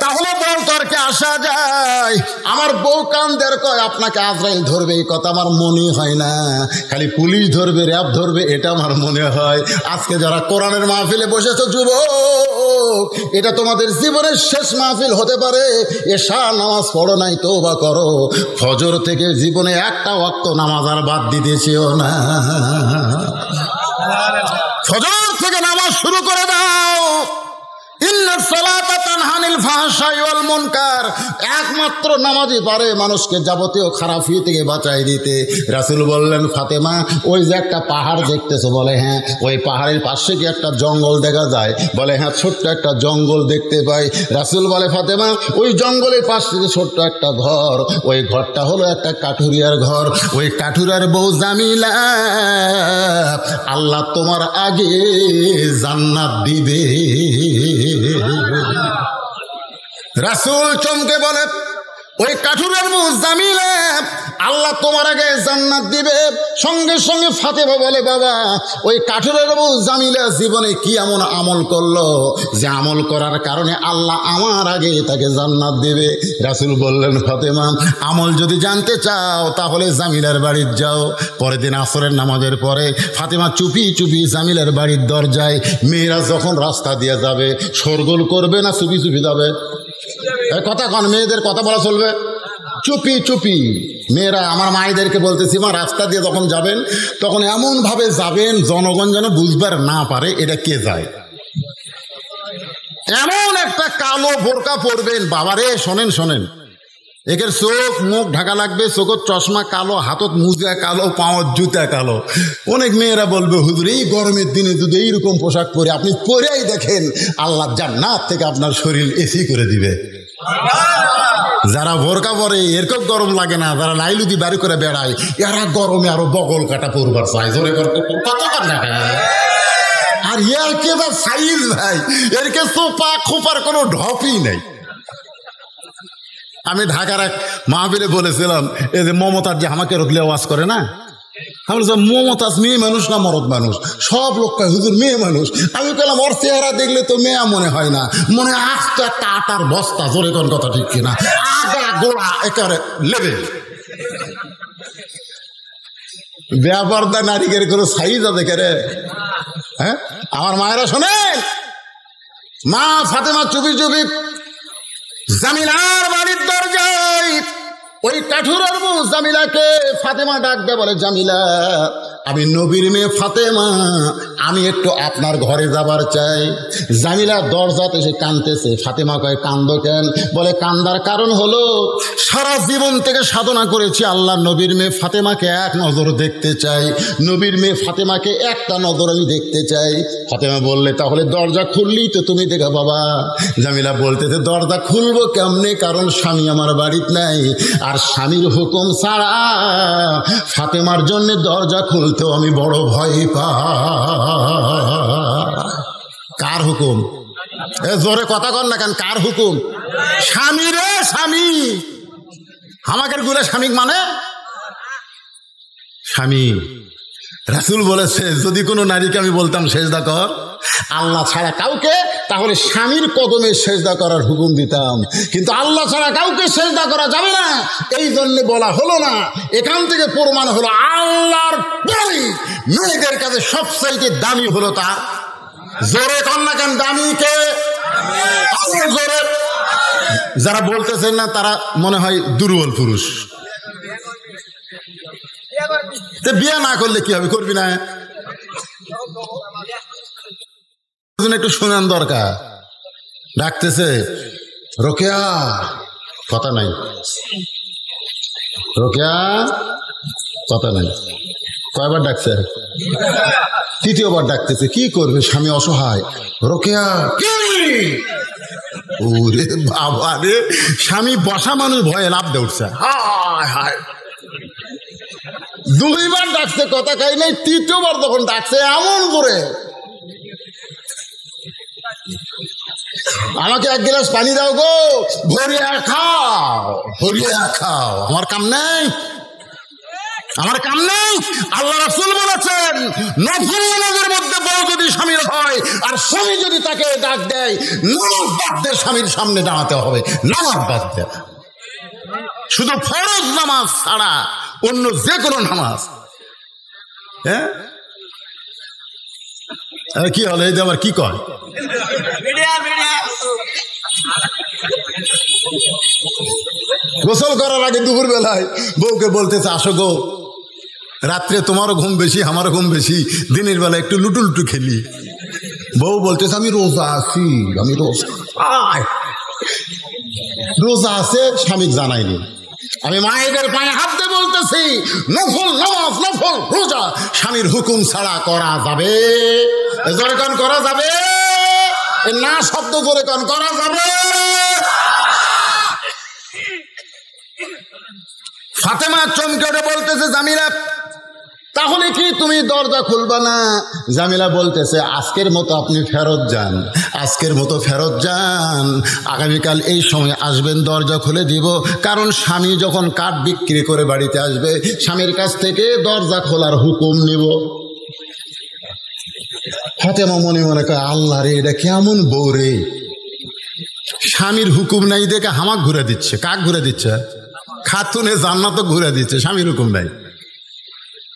S1: তাহলে বলতরকে আসা যায়। আমার বউ কান্দের কয় আপনাকে আজরাইল ধরবে এই কথা আমার মনে হয় না, খালি পুলিশ ধরবে, র্যাব ধরবে, এটা আমার মনে হয়। আজকে যারা কোরআনের মাহফিলে বসেছো যুবক, এটা তোমাদের জীবনের শেষ মাহফিল হতে পারে। এশা নামাজ পড়ো নাই, তওবা করো। ফজর থেকে জীবনে একটা ওয়াক্ত নামাজ আর বাদ দিতেছিও না। ফজর থেকে নামাজ শুরু করে দাও। ইন্নাস সালাতা তানহা আনিল ফাহশাই ওয়াল মুনকার। একমাত্র নামাজই পারে মানুষকে যাবতীয় খারাপি থেকে বাঁচাই দিতে। রাসূল বললেন, ফাতেমা ওই যে একটা পাহাড় দেখতেছো? বলে হ্যাঁ। ওই পাহাড়ের পাশে কি একটা জঙ্গল দেখা যায়? বলে হ্যাঁ, ছোট্ট একটা জঙ্গল দেখতে পাই। রাসূল বলে, ফাতেমা ওই জঙ্গলের পাশে ছোট্ট একটা ঘর, ওই ঘরটা হলো একটা কাঠুরিয়ার ঘর। ওই কাঠুরিয়ার বউ জামিলা আল্লাহ তোমার আগে জান্নাত দিবে। রাসূল চমকে বলে, ওই কাঠুরের বউ জামিলা আল্লাহ তোমার আগে জান্নাত দিবে। সঙ্গে সঙ্গে ফাতেমা বলে, বাবা ওই কাঠুরের বউ জামিলা জীবনে কি এমন আমল করলো যে আমল করার কারণে আল্লাহ আমার আগে তাকে জান্নাত দেবে? রাসূল বললেন, ফাতেমা আমল যদি জানতে চাও তাহলে জামিলার বাড়ির যাও। পরের দিন আসরের নামাজের পরে ফাতেমা চুপি চুপি জামিলার বাড়ির দরজায়, মেয়েরা যখন রাস্তা দিয়ে যাবে শোরগোল করবে না চুপি চুপি যাবে? কথা কন, মেয়েদের কথা বলা চলবে? চুপি চুপি। মেয়েরা, আমার মায়েদেরকে বলতেছি, মা রাস্তা দিয়ে যখন যাবেন তখন এমন ভাবে যাবেন জনগণ যেন বুঝবার না পারে এটা কে যায়। এমন একটা কালো বোরকা পরবেন, বাবারে শোনেন শোনেন, একের চোখ মুখ ঢাকা লাগবে, চোখের চশমা কালো, হাতত মুজা কালো, পাওয়ার জুতা কালো। অনেক মেয়েরা বলবে, হুজুর এই গরমের দিনে যদি এইরকম পোশাক পরে আপনি পরেই দেখেন আল্লাহ জান্নাত থেকে আপনার শরীর এসি করে দিবে। যারা বোরকা পরে এরকম গরম লাগে না, যারা লাইলুদি বাড়ি করে বেড়ায় এরা গরমে আরো বগল কাটা পরবার চাই। জোরে আর এর কে বা সাইজ ভাই, এর কে সোপা খোপার কোনো ঢপই নেই। আমি ঢাকার এক মাহফিলে বলেছিলাম, এই যে মমতাজ যে আমাকে রোগলে ওয়াজ করে না, আমি বলছিলাম মমতাজ মেয়ে মানুষ না মরদ মানুষ? সব লোক কয় হুজুর মেয়ে মানুষ। আমি বললাম ওর চেহারা দেখলে তো মেয়া মনে হয় না, মনে আস্ত একটা আটার বস্তা। জোরে কোন কথা ঠিক কিনা? আগা গোড়া একেবারে লেবে। ব্যাপারটা নারীদের কোনো সাইজ আছে কে রে? হ্যাঁ, আমার মায়েরা শোনেন, মা ফাতেমা চুপি চুপি জামিলার বাড়ির দরজায় ওই কাঠুরের বউ জামিলাকে ফাতেমা ডাক দেয়, বলে জামিলা আমি নবীর মেয়ে ফাতেমা, আমি একটু আপনার ঘরে যাবার চাই। জামিলা দরজাতে এসে কাঁদতেছে। ফাতেমা কয়, কান্দো কেন? বলে কান্দার কারণ হলো সারা জীবন থেকে সাধনা করেছি আল্লাহ নবীর মেয়ে ফাতেমাকে এক নজর দেখতে চাই, নবীর মেয়ে ফাতেমাকে একটা নজর আমি দেখতে চাই। ফাতেমা বললে তাহলে দরজা খুললেই তো তুমি দেখা বাবা। জামিলা বলতেছে দরজা খুলবো কেমনে, কারণ স্বামী আমার বাড়িতে নাই, আর স্বামীর হুকুম ছাড়া ফাতেমার জন্য দরজা খুলতেও আমি বড় ভয় পাই। কার হুকুম? জোরে কথা কর না কেন? কার হুকুম? স্বামী রে, স্বামী। আমাকে গুলে স্বামী মানে স্বামী। রাসূল বলেছে যদি কোনো নারীকে আমি বলতাম সেজদা কর আল্লাহ ছাড়া কাউকে, তাহলে স্বামীর কদমে সেজদা করার হুকুম দিতাম, কিন্তু আল্লাহ ছাড়া কাউকে সেজদা করা যাবে না, এই জন্য বলা হলো না। এখান থেকে প্রমাণ হলো আল্লাহর পরই মেয়েদের কাছে সবচাইতে দামি হলো তার। জোরে কন্যা কেন? দামি কে? জোরে। যারা বলতেছেন না তারা মনে হয় দুর্বল পুরুষ। বিয়ে না করলে কি হবে? করবি না? একটু শোনান দরকার। ডাকতেছে রোকেয়া, কথা নাই। রোকেয়া, কথা নাই। কয়বার ডাকছে? তৃতীয়বার ডাকতেছে, কি করবে? স্বামী অসহায়। রোকেয়া, ওরে বাবা রে, স্বামী বসা মানুষ ভয়ে লাফ দিয়ে উঠছে। হায় হায়, দুইবার ডাকছে, কথা খাই নাই। তৃতীয়বার তখন ডাকছে এমন করে, আমাকে এক গ্লাস পানি দাও গো, ভরিয়া খাও, ভরিয়া খাও। আমার কাম নেই, আমার কাম নেই। আল্লাহ রাসূল বলেছেন, নফল নামাজের মধ্যে বউ যদি স্বামীর হয় আর স্বামী যদি তাকে ডাক দেয়, নামাজ বাদ দিয়ে স্বামীর সামনে দাঁড়াতে হবে, নামাজ বাদ দিয়ে। শুধু ফরজ নামাজ ছাড়া অন্য যে কোনো নামাজ। হ্যাঁ, কি হলো? এই যে আবার কি কয়, গোসল করার আগে দুপুর বেলায় বউকে বলতেছে, আসো গো, রাত্রে তোমারও ঘুম বেশি, আমারও ঘুম বেশি, দিনের বেলা একটু লুটু লুটু খেলি। বউ বলতেছে, আমি রোজা আছি, আমি রোজা। রোজা আছে, স্বামী জানাইনি। আমি মায়েদের পায়ে হাত দিয়ে বলতেছি, নফল নামাজ, নফল রোজা স্বামীর হুকুম ছাড়া করা যাবে? জোরে কান করা যাবে না? শব্দ জোরে কান করা যাবে? ফাতেমা চমকে উঠে বলতেছে, জামিলা তাহলে কি তুমি দরজা খুলবা না? জামিলা বলতেছে, আজকের মতো আপনি ফেরত যান, আজকের মতো ফেরত যান, আগামীকাল এই সময় আসবেন, দরজা খুলে দিব। কারণ স্বামী যখন কাঠ বিক্রি করে বাড়িতে আসবে, স্বামীর কাছ থেকে দরজা খোলার হুকুম নিব। ফাতেমা মনে মনে কয়, আল্লাহ রে, এটা কেমন বউ রে, স্বামীর হুকুম নাই দেখে হামাক ঘুরে দিচ্ছে। কাক ঘুরে দিচ্ছে? খাতুনে জান্নাত ঘুরে দিচ্ছে, স্বামীর হুকুম নাই।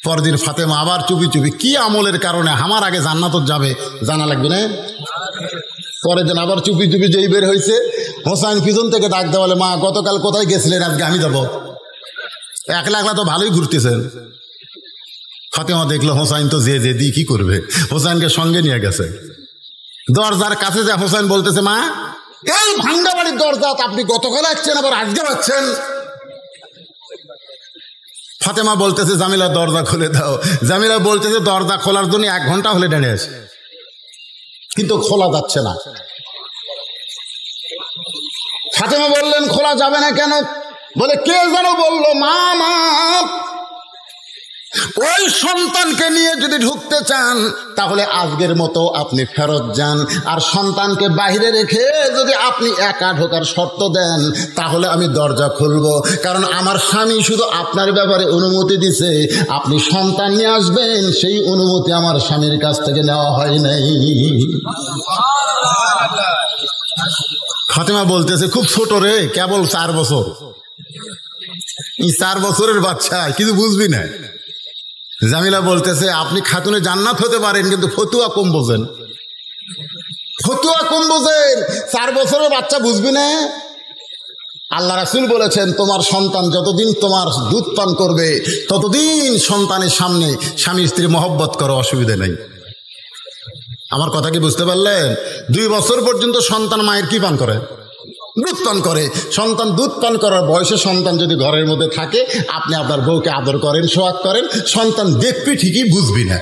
S1: পরদিন ফাতেমা আবার চুপি চুপি, কি আমলের কারণে আমার আগে জান্নাত যাবে জানা লাগবে না? পরের দিন আবার চুপি চুপি যেই বের হয়েছে, হোসাইন পিছন থেকে ডাক দেওয়ালে, মা গতকাল কোথায় গেছিলেন, আজকে আমি যাবো। একলা একলা তো ভালোই ঘুরতেছেন। ফাতেমা দেখলো হোসাইন তো যে দি কি করবে, হোসাইনকে সঙ্গে নিয়ে গেছে। দরজার কাছে যা হোসাইন বলতেছে, মা এই ভাঙ্গা বাড়ির দরজা আপনি গতকাল আসছেন, আবার আজকে পাচ্ছেন। ফাতেমা বলতেছে, জামিলা দরজা খুলে দাও। জামিলা বলতেছে, দরজা খোলার জন্য 1 ঘন্টা হলে দাঁড়িয়ে আছে, কিন্তু খোলা যাচ্ছে না। ফাতেমা বললেন, খোলা যাবে না কেন? বলে, কে যেন বললো, মা মা ওই সন্তানকে নিয়ে যদি ঢুকতে চান তাহলে আজকের মতো আপনি ফেরত যান, আর সন্তানকে বাইরে রেখে যদি আপনি একা ঢোকার শর্ত দেন তাহলে আমি দরজা খুলবো। কারণ আমার স্বামী শুধু আপনার ব্যাপারে অনুমতি দিছে, আপনি সন্তান নিয়ে আসবেন সেই অনুমতি আমার স্বামীর কাছ থেকে নেওয়া হয় নাই। ফাতেমা বলতেছে, খুব ছোট রে, কেবল 4 বছর, এই 4 বছরের বাচ্চা, কিছু বুঝবি না। জামিলা বলতেছে, আপনি খাতুনে জান্নাত হতে পারেন, কিন্তু ফতুয়া কম বোঝেন, ফতুয়া কম বোঝেন, 4 বছরের বাচ্চা বুঝবি না। আল্লাহ রাসূল বলেছেন, তোমার সন্তান যতদিন তোমার দুধ পান করবে ততদিন সন্তানের সামনে স্বামী স্ত্রী মহব্বত করো, অসুবিধা নেই। আমার কথা কি বুঝতে পারলেন? 2 বছর পর্যন্ত সন্তান মায়ের কি পান করে? দুধ পান করে। সন্তান দুধ পান করার বয়সে সন্তান যদি ঘরের মধ্যে থাকে, আপনি আপনার বউকে আদর করেন, সোহাগ করেন, সন্তান দেখবি ঠিকই, বুঝবি না।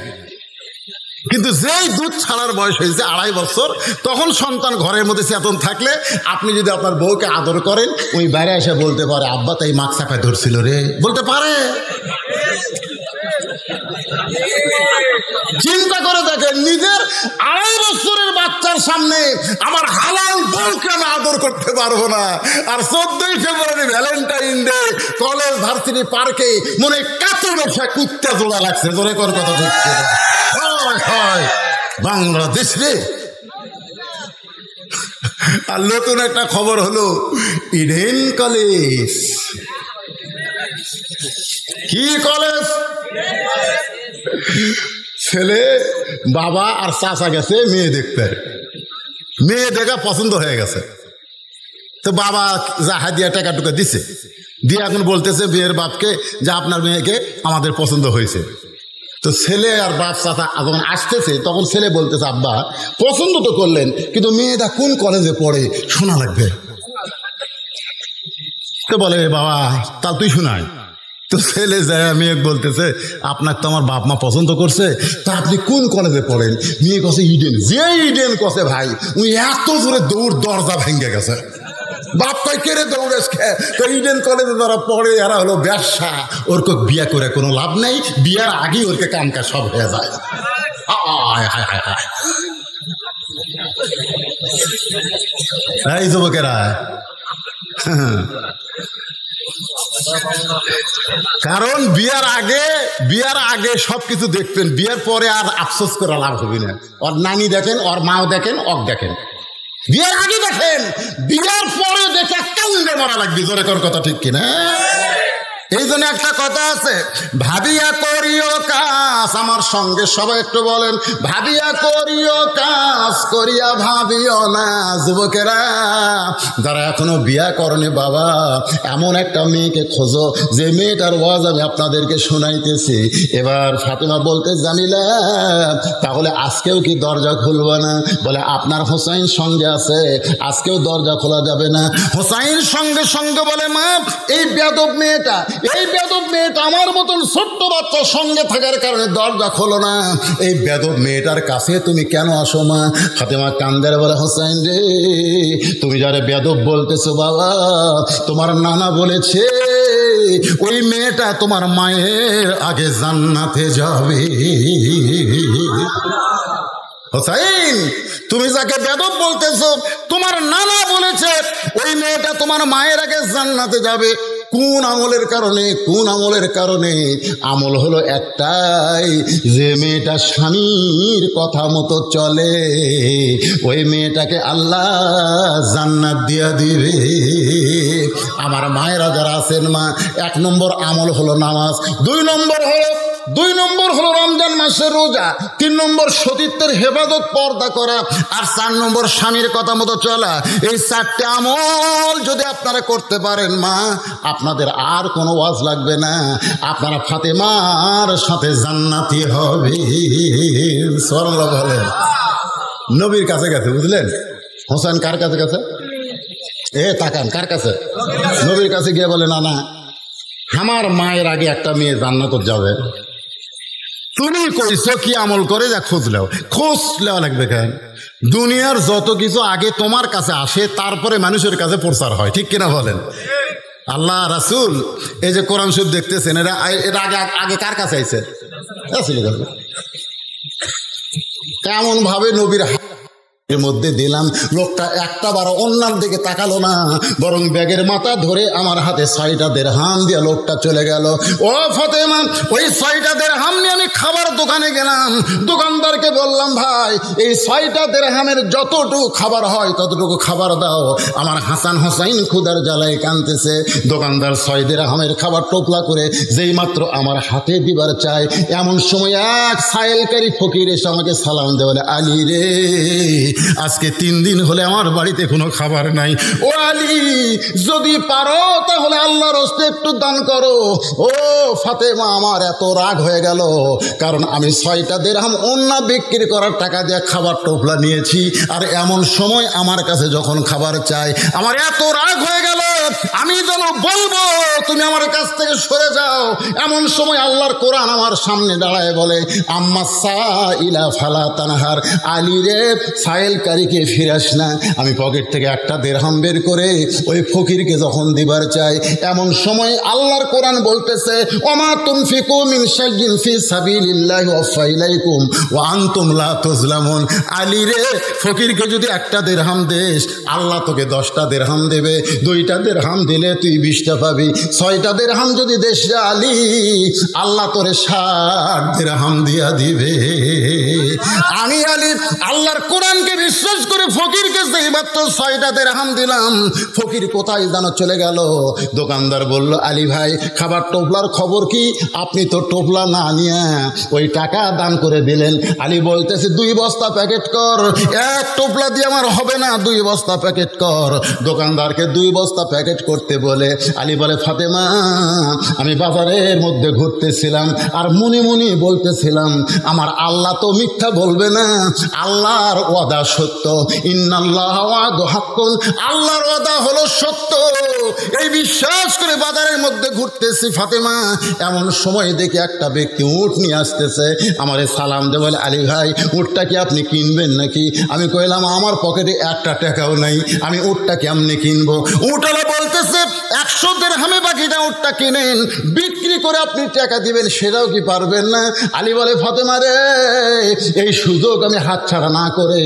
S1: কিন্তু যেই দুধ ছাড়ার বয়স হয়েছে 2.5 বছর, তখন সন্তান ঘরের মধ্যে চেতন থাকলে আপনি যদি আপনার বউকে আদর করেন, ওই বাইরে এসে বলতে পারে, আব্বা তাই মাছ চাপায় ধরছিল রে, বলতে পারে। চিন্তা করে দেখেন, নিজের 2.5 বছরের বাচ্চার সামনে আমার হালাল বউকে আমি আদর করতে পারবো না, আর 14ই ফেব্রুয়ারি ভ্যালেন্টাইন ডে কলেজ ভার্সিটি পার্কে মনে কাতর ব্যবসা কুত্তা জোড়া লাগছে। জোরে কর কথা দেখছে বাংলাদেশ রে। আর নতুন একটা খবর হলো, ইডেন কলেজ। কি কলেজ? ছেলে বাবা আর চাচা গেছে মেয়ে দেখতে, মেয়ে দেখা পছন্দ হয়ে গেছে, তো বাবা যা হাদিয়া টাকা টুকা দিছে, দিয়ে এখন বলতেছে বিয়ের বাপকে যে আপনার মেয়েকে আমাদের পছন্দ হয়েছে। তো ছেলে আর বাপ চাচা যখন আসতেছে তখন ছেলে বলতেছে, আব্বা পছন্দ তো করলেন, কিন্তু মেয়েটা কোন কলেজে পড়ে শোনা লাগবে। তো বলে, বাবা তা তুই শোনায়। তো তো ছেলে যায় মেয়ে বলতেছে, আপনার তো আমার বাপ মা পছন্দ করছে, তা আপনি কোন কলেজে পড়েন? মেয়ে কছে ইডেন। যে ইডেন কছে ভাই, উনি এত জোরে দৌড় দরজা ভেঙে গেছে। বাপ কয় কেড়ে দৌড়ে ইডেন কলেজে যারা পড়ে এরা হলো ব্যবসা, ওরকে বিয়ে করে কোনো লাভ নেই, বিয়ার আগেই ওরকে কামকা সব হয়ে যায়। এই যুবকেরা, কারণ বিয়ার আগে সবকিছু দেখতেন, বিয়ার পরে আর আফসোস করে লাভ হবে না। ওর নানি দেখেন, ওর মাও দেখেন, অক দেখেন। বিয়ার আগে দেখেন, বিয়ার পরে দেখে কান্দে মারা লাগবে। জোরে কর কথা ঠিক কিনা? এই জন্য একটা কথা আছে, ভাবিয়া করিও কাজ। আমার সঙ্গে সবাই একটু বলেন, ভাবিয়া করিও কাজ, করিয়া ভাবিও না। যুবকেরা যারা এখনো বিয়া করেনি, বাবা এমন একটা মেয়েকে খোঁজো যে মেয়েটার ওয়াজ আমি আপনাদেরকে শোনাইতেছি। এবার ফাতেমা বলতে, জামিলা তাহলে আজকেও কি দরজা খুলবো না? বলে, আপনার হোসাইন সঙ্গে আছে, আজকেও দরজা খোলা যাবে না। হোসাইন সঙ্গে সঙ্গে বলে, মা এই বেয়াদব মেয়েটা আমার মতন ছোট্ট বাচ্চা সঙ্গে থাকার কারণে দরজা খোলো না। এই বেয়াদব মেয়েটার কাছে তুমি কেন আসো মা? ফাতেমা কান্দের বলে, হোসাইন রে, তুমি যারা বেয়াদব বলতেছো বাবা, তোমার নানা বলেছে ওই মেয়েটা তোমার মায়ের আগে জান্নাতে যাবে। হোসাইন, তুমি যাকে বেয়াদব বলতেছো, তোমার নানা বলেছে ওই মেয়েটা তোমার মায়ের আগে জান্নাতে যাবে। কোন আমলের কারণে? আমল হলো একটাই, যে মেয়েটা স্বামীর কথা মতো চলে ওই মেয়েটাকে আল্লাহ জান্নাত দিয়া দিবে। আমার মায়েরা যারা আছেন মা, 1 নম্বর আমল হলো নামাজ, 2 নম্বর হলো রমজান মাসের রোজা, 3 নম্বর সতীত্বের হেফাজত পর্দা করা, আর 4 নম্বর স্বামীর কথা মতো চলা। এই 4টে আমল যদি আপনারা করতে পারেন মা, আপনাদের আর কোনো ওয়াজ লাগবে না, আপনারা ফাতেমার সাথে জান্নাতি হবে। সুবহানাল্লাহ বলেন। নবীর কাছে গেছে, বুঝলেন? হোসেন কার কাছে গেছে? তাকান, কার কাছে? নবীর কাছে গিয়ে বলে, না আমার মায়ের আগে একটা মেয়ে জান্নাতে যাবে। তুমি কইছো কি আমল করে যা খোঁজ লেওয়া লাগবে কেন? দুনিয়ার যত কিছু আগে তোমার কাছে আসে, তারপরে মানুষের কাছে প্রচার হয়, ঠিক কিনা বলেন? আল্লাহ রাসূল এই যে কোরআন শরীফ দেখতেছেন, এরা আগে কার কাছে আইছে? এমন ভাবে নবীর এর মধ্যে দিলাম, লোকটা একটা বার অন্যার দিকে তাকালো না, বরং ব্যাগের মাথা ধরে আমার হাতে 6টা দিরহাম দিয়ে লোকটা চলে গেল। ও ফাতেমা, ওই 6টা দিরহাম নিয়ে আমি খাবার দোকানে গেলাম, দোকানদারকে বললাম, ভাই এই 6টা দিরহামের যতটুকু খাবার হয় ততটুকু খাবার দাও, আমার হাসান হোসাইন ক্ষুধার জ্বালায় কাঁদতেছে। দোকানদার 6 দিরহামের খাবার টোপলা করে যেই মাত্র আমার হাতে দিবার চায়, এমন সময় এক সায়েলকারী ফকির এসে আমাকে সালাম দেয়, বলে, আলী রে, আজকে 3 দিন হলে আমার বাড়িতে কোনো খাবার নাই। ও আলী, যদি পারো তাহলে আল্লাহর রাস্তায় একটু দান করো। ও ফাতেমা, আমার এত রাগ হয়ে গেল, কারণ আমি 6টা দিরহাম অন্যা বিক্রি করার টাকা দিয়ে খাবার টোপলা নিয়েছি, আর এমন সময় আমার কাছে যখন খাবার চাই, আমার এত রাগ হয়ে গেল, আমি যেন বলবো তুমি আমার কাছ থেকে সরে যাও। এমন সময় আল্লাহর কোরআন আমার সামনে দাঁড়ায় বলে, আম্মা সাইলা ফালা তানহার, আলী রে, সায়েলকারীকে ফিরাস না। আমি পকেট থেকে একটা দিরহাম বের করে ওই ফকিরকে যখন দিবার চাই, এমন সময় আল্লাহর কোরআন বলতেছে, ওমা তুনফিকু মিন শাইইন ফি সাবিলিল্লাহি ওয়াফা ইলাইকুম ওয়া আনতুম লা তুজলামুন। আলী রে, ফকিরকে যদি একটা দিরহাম দেস, আল্লাহ তোকে 10টা দিরহাম দেবে, 2টা দিরহাম দিলে তুই 20টা পাবি, 6টা দিরহাম যদি দেশ আলী, আল্লাহ তোরে 60 দিরহাম দিয়া দিবে। আমি আলী আল্লাহর কোরআনকে বিশ্বাস করে ফকিরকে যেই মাত্র 6টা দিরহাম দিলাম, ফকির কোথায় যেন চলে গেল। দোকানদার বলল, আলী ভাই, খাবার টোপলার খবর কি? আপনি তো টোপলা না নিয়ে ওই টাকা দান করে দিলেন। আলী বলতেছে, 2 বস্তা প্যাকেট কর, 1 টোপলা দিয়ে আমার হবে না, 2 বস্তা প্যাকেট কর। দোকানদারকে 2 বস্তা প্যাকেট করতে বলে আলী বলে, ফাতেমা, আমি বাজারের মধ্যে ঘুরতেছিলাম আর মনে মনে বলতেছিলাম, আমার আল্লাহ তো মিথ্যা বলবে না, আল্লাহর ওয়াদা সত্য, ইন্নাল্লাহ ওয়াদু হাক্কুন, আল্লাহর ওয়াদা হলো সত্য। এই বিশ্বাস করে বাজারের মধ্যে ঘুরতেছি ফাতেমা, এমন সময় দেখে একটা ব্যক্তি উট নিয়ে আসতেছে, আমারে সালাম দে, বলে আলী ভাই উটটা কি আপনি কিনবেন নাকি? আমি কইলাম আমার পকেটে একটা টাকাও নাই, আমি উটটা কেমনে কিনবো? উটওয়ালা বলতেছে 100 দিরহামে বাকিটা উটটা কিনেন, বিক্রি করে আপনি টাকা দিবেন, সেটাও কি পারবেন না? আলী বলে ফাতেমা রে, এই সুযোগ আমি হাতছাড়া না করে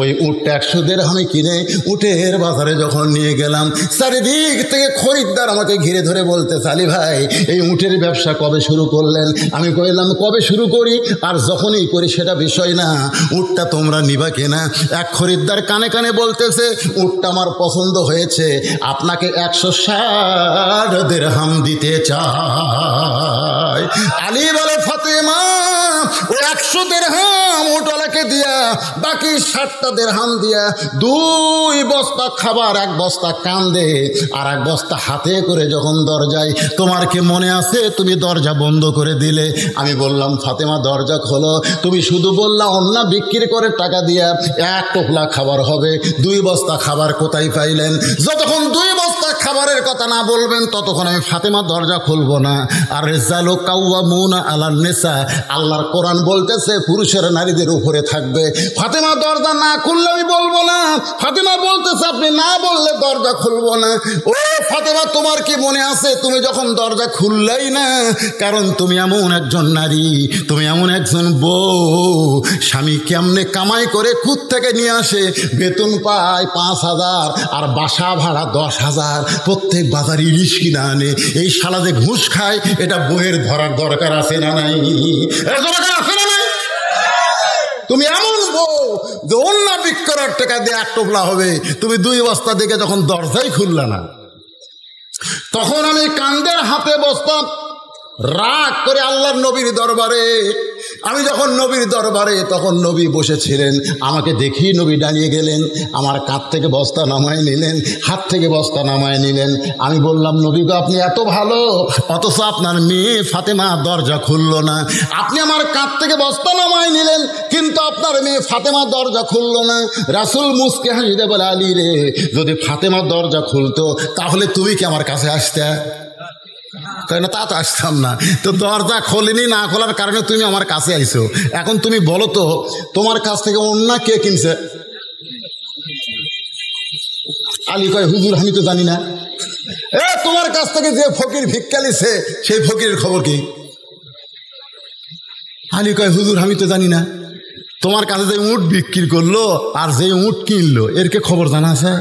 S1: ওই উটটা 100 দিরহামে কিনে উটের বাজারে যখন নিয়ে গেলাম, চারিদিক থেকে খরিদ্দার আমাকে ঘিরে ধরে বলতেছে আলী ভাই এই উটের ব্যবসা কবে শুরু করলেন? আমি কইলাম কবে শুরু করি আর যখনই করি সেটা বিষয় না, উটটা তোমরা নিবা কিনা? এক খরিদ্দার কানে কানে বলতেছে উটটা আমার পছন্দ হয়েছে, আপনাকে 160 দিরহাম দিতে চাই। আলী বলে ফাতেমা ও 100 দিরহাম উটওয়ালাকে দিয়া বাকি 60টা দিরহাম দিয়া 2 বস্তা খাবার, 1 বস্তা কান্দে আর 1 বস্তা হাতে করে যখন দরজায়, তোমার কি মনে আছে তুমি দরজা বন্ধ করে দিলে? আমি বললাম ফাতেমা দরজা খোলো, তুমি শুধু বললা অন্য বিক্রি করে টাকা দিয়া 1 টোপলা খাবার হবে, 2 বস্তা খাবার কোথায় পাইলেন? যতক্ষণ 2 বস্তা খাবারের কথা না বলবেন ততক্ষণ আমি ফাতেমা দরজা খুলবো না। আর রিজালু কাওয়ামুনা আলান নিসা, আল্লাহর কোরআন বলতেছে পুরুষেরা নারীদের উপরে থাকবে। ফাতেমা দরজা না খুললে আমি বলবো না, ফাতেমা বলতেছে আপনি না বললে দরজা খুলবো না। ও ফাতেমা তোমার কি মনে আছে তুমি যখন দরজা খুললেই না, কারণ তুমি এমন একজন নারী, তুমি এমন একজন বউ, স্বামী কেমনে কামাই করে কুত থেকে নিয়ে আসে, বেতন পায় 5000 আর বাসা ভাড়া 10,000, প্রত্যেক বাজার ইলিশ কিনা আনে, এই শালা যে ঘুষ খায় এটা বইয়ের ধরার দরকার আছে না নাই? তুমি এমন বউ যে অন্য বিক্রয়ের টাকা দিয়ে 1 টোপলা হবে, তুমি 2 বস্তা দেখে যখন দরজাই খুললা না, তখন আমি কান্দের হাতে বসতাম রাগ করে আল্লাহর নবীর দরবারে। আমি যখন নবীর দরবারে, তখন নবী বসেছিলেন, আমাকে দেখি নবী দাঁড়িয়ে গেলেন, আমার কাঁধ থেকে বস্তা নামায় নিলেন, হাত থেকে বস্তা নামায় নিলেন। আমি বললাম নবী গো আপনি এত ভালো, অথচ আপনার মেয়ে ফাতেমা দরজা খুললো না। আপনি আমার কাঁধ থেকে বস্তা নামায় নিলেন, কিন্তু আপনার মেয়ে ফাতেমা দরজা খুললো না। রাসূল মুসকে হাসিতে বলে আলী রে, যদি ফাতেমা দরজা খুলতো তাহলে তুমি কি আমার কাছে আসতে? না তা তো আসতাম না। তো দরজা খোলেনি, না খোলার কারণে তুমি আমার কাছে আইছো। এখন তুমি বলো তো তোমার কাছ থেকে অন্য কে কিনছে? আলী কয় হুজুর আমি তো জানি না। তোমার কাছ থেকে যে ফকির ভিক্ষা নিছে সেই ফকিরের খবর কি? আলী কয় হুজুর আমি তো জানি না। তোমার কাছে যে উট বিক্রি করলো আর যে উট কিনলো এর কে খবর জানা আছে?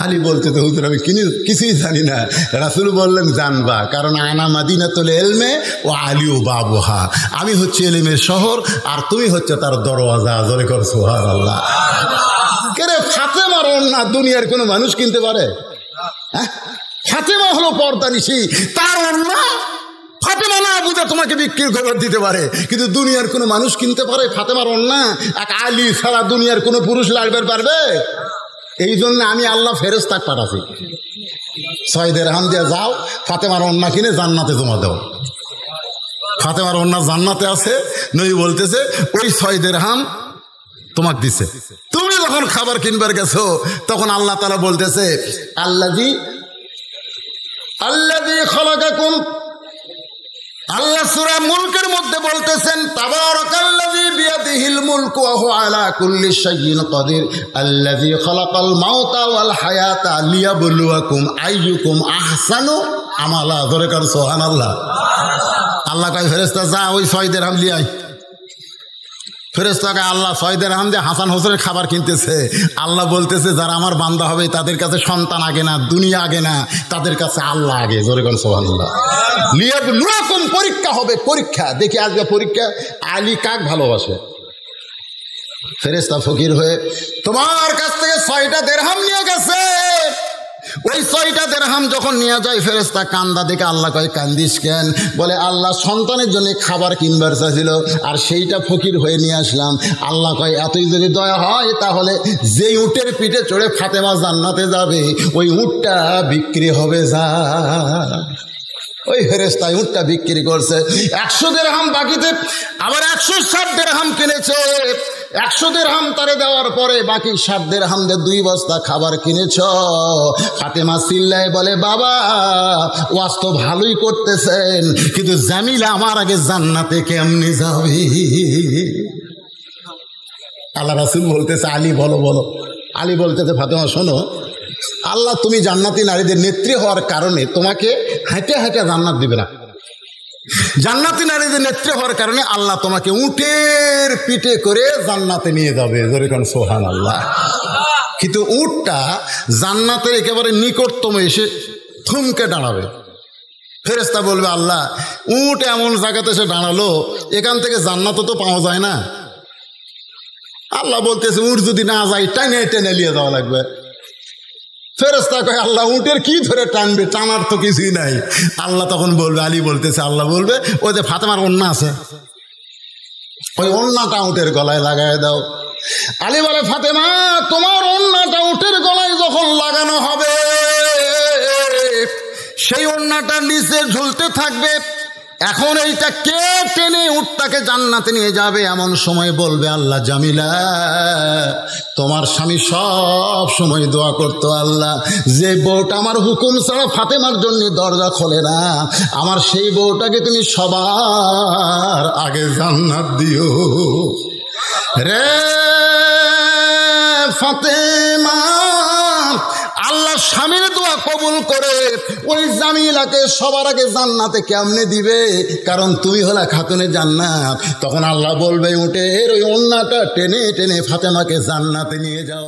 S1: আলী বলতে তো হুজুর আমি কিছুই জানি না। রাসূল বললেন জানবা, কারণ আনা মাদিনাতুল ইলমে ও আলিউ বাবুহা, আমি হচ্ছে ইলমের শহর আর তুমি হচ্ছে তার দরওয়াজা। জোরে কর সুবহানাল্লাহ। কেরে ফাতেমার ওন্না দুনিয়ার কোনো মানুষ কিনতে পারে? ফাতেমা হলো পর্দানিশী, তার ওন্না ফাতেমা না বুঝে তোমাকে বিক্রি করে দিতে পারে, কিন্তু দুনিয়ার কোনো মানুষ কিনতে পারে ফাতেমার ওন্না? এক আলী ছাড়া দুনিয়ার কোনো পুরুষ লাগবে পারবে? এই জন্য আমি আল্লাহ ফেরেশতা পাঠাছি, 6 দিরহাম দিয়ে যাও ফাতেমার ওন্না কিনে জান্নাতে জমা দাও। ফাতেমার ওন্না জান্নাতে আছে, নবী বলতেছে ওই 6 দিরহাম তোমাকে দিছে। তুমি যখন খাবার কিনবার গেছো তখন আল্লাহ তাআলা বলতেছে আল্লাযী খালাকাকুম, আল্লাহ সূরা মুলকের মধ্যে বলতেছেন তাবারাকাল্লাযী বিয়াদিহিল মুলকু ওয়া হুয়া আলা কুল্লি শাইইন কাদির আল্লাযী খালাকাল মাউতা ওয়াল হায়াতা লিয়াবলুয়াকুম আইয়ুকুম আহসানু আমালা। ধরে কার সুবহানাল্লাহ। আল্লাহ কয় ফেরেশতা যা ওই 6 দিরহাম লিয়ে আয়। ফেরেশতাকে আল্লাহ 6 দিরহাম দিয়ে হাসান হোসেনের খাবার কিনতেছে। আল্লাহ বলতেছে যারা আমার বান্দা হবে তাদের কাছে সন্তান আগে না, দুনিয়া আগে না, তাদের কাছে আল্লাহ আগে। জোরে কোন সুবহানাল্লাহ। লিয়াবলুয়াকুম, পরীক্ষা হবে, পরীক্ষা। দেখি আজকে পরীক্ষা আলী কাক ভালোবাসে। ফেরেশতা ফকির হয়ে তোমার কাছ থেকে 6টা দিরহাম নিয়ে গেছে। ওই 6টা দিরহাম যখন নিয়ে যায় ফেরেশতা কান্দা দেখে আল্লাহ কয় কান্দিস কেন? বলে আল্লাহ সন্তানের জন্য খাবার কিনবার চাইছিল আর সেইটা ফকির হয়ে নিয়ে আসলাম। আল্লাহ কয় এতই যদি দয়া হয় তাহলে যেই উটের পিঠে চড়ে ফাতেমা জান্নাতে যাবে ওই উটটা বিক্রি হবে যা। ওই ফেরেশতা উটটা বিক্রি করছে 100 দিরহাম বাকিতে, আবার 160 দিরহাম কিনেছে। 100 দিরহাম তারে দেওয়ার পরে বাকি 60 দিরহাম দিয়ে 2 বস্তা খাবার কিনেছ। ফাতেমা চিল্লায় বলে, বাবা ওয়াজ তো ভালোই করতেছেন, কিন্তু জামিলা আমার আগে জান্নাতে কেমনে যাবে? আল্লাহ রাসূল বলতেছে, আলী বলো বলো। আলী বলতেছে, ফাতেমা শোনো, আল্লাহ তুমি জান্নাতি নারীদের নেত্রী হওয়ার কারণে তোমাকে হাঁটে হাঁটে জান্নাত দিবে না। জান্নাতি নারীদের নেত্রী হওয়ার কারণে আল্লাহ তোমাকে উটের পিঠে করে জান্নাতে নিয়ে যাবে। জোরে কোন সুবহানাল্লাহ। কিন্তু উটটা জান্নাতের একেবারে নিকটতম এসে থমকে দাঁড়াবে। ফেরেশতা বলবে, আল্লাহ উট এমন জায়গাতে এসে দাঁড়ালো, এখান থেকে জান্নাত তো পাওয়া যায় না। আল্লাহ বলতেছে, উট যদি না যায় টাইনে টেনে নিয়ে যাওয়া লাগবে। ফেরেশতা কয়, আল্লাহ উটের কি ধরে টানবে, টানার তো কিছুই নাই। আল্লাহ তখন বলবে, আলী বলতেছে, আল্লাহ বলবে, ওই যে ফাতেমার ওন্না আছে, ওই ওন্নাটা উটের গলায় লাগায় দাও। আলী বলে, ফাতেমা তোমার ওন্নাটা উটের গলায় যখন লাগানো হবে, সেই ওন্নাটা নিচে ঝুলতে থাকবে। এখন এইটা কে টেনে উটটাকে জান্নাতে নিয়ে যাবে? এমন সময় বলবে, আল্লাহ জামিলা তোমার স্বামী সব সময় দোয়া করতো, আল্লাহ যে বউটা আমার হুকুম ছাড়া ফাতেমার জন্য দরজা খোলে না, আমার সেই বউটাকে তুমি সবার আগে জান্নাত দিও রে ফাতেমা। আল্লাহ স্বামীর দোয়া কবুল করে ওই জামিলাকে সবার আগে জান্নাতে কেমনে দিবে? কারণ তুমি হলা খাতুনে জান্নাত। তখন আল্লাহ বলবে, উটের ওই ওন্নাটা টেনে টেনে ফাতেমাকে জান্নাতে নিয়ে যাও।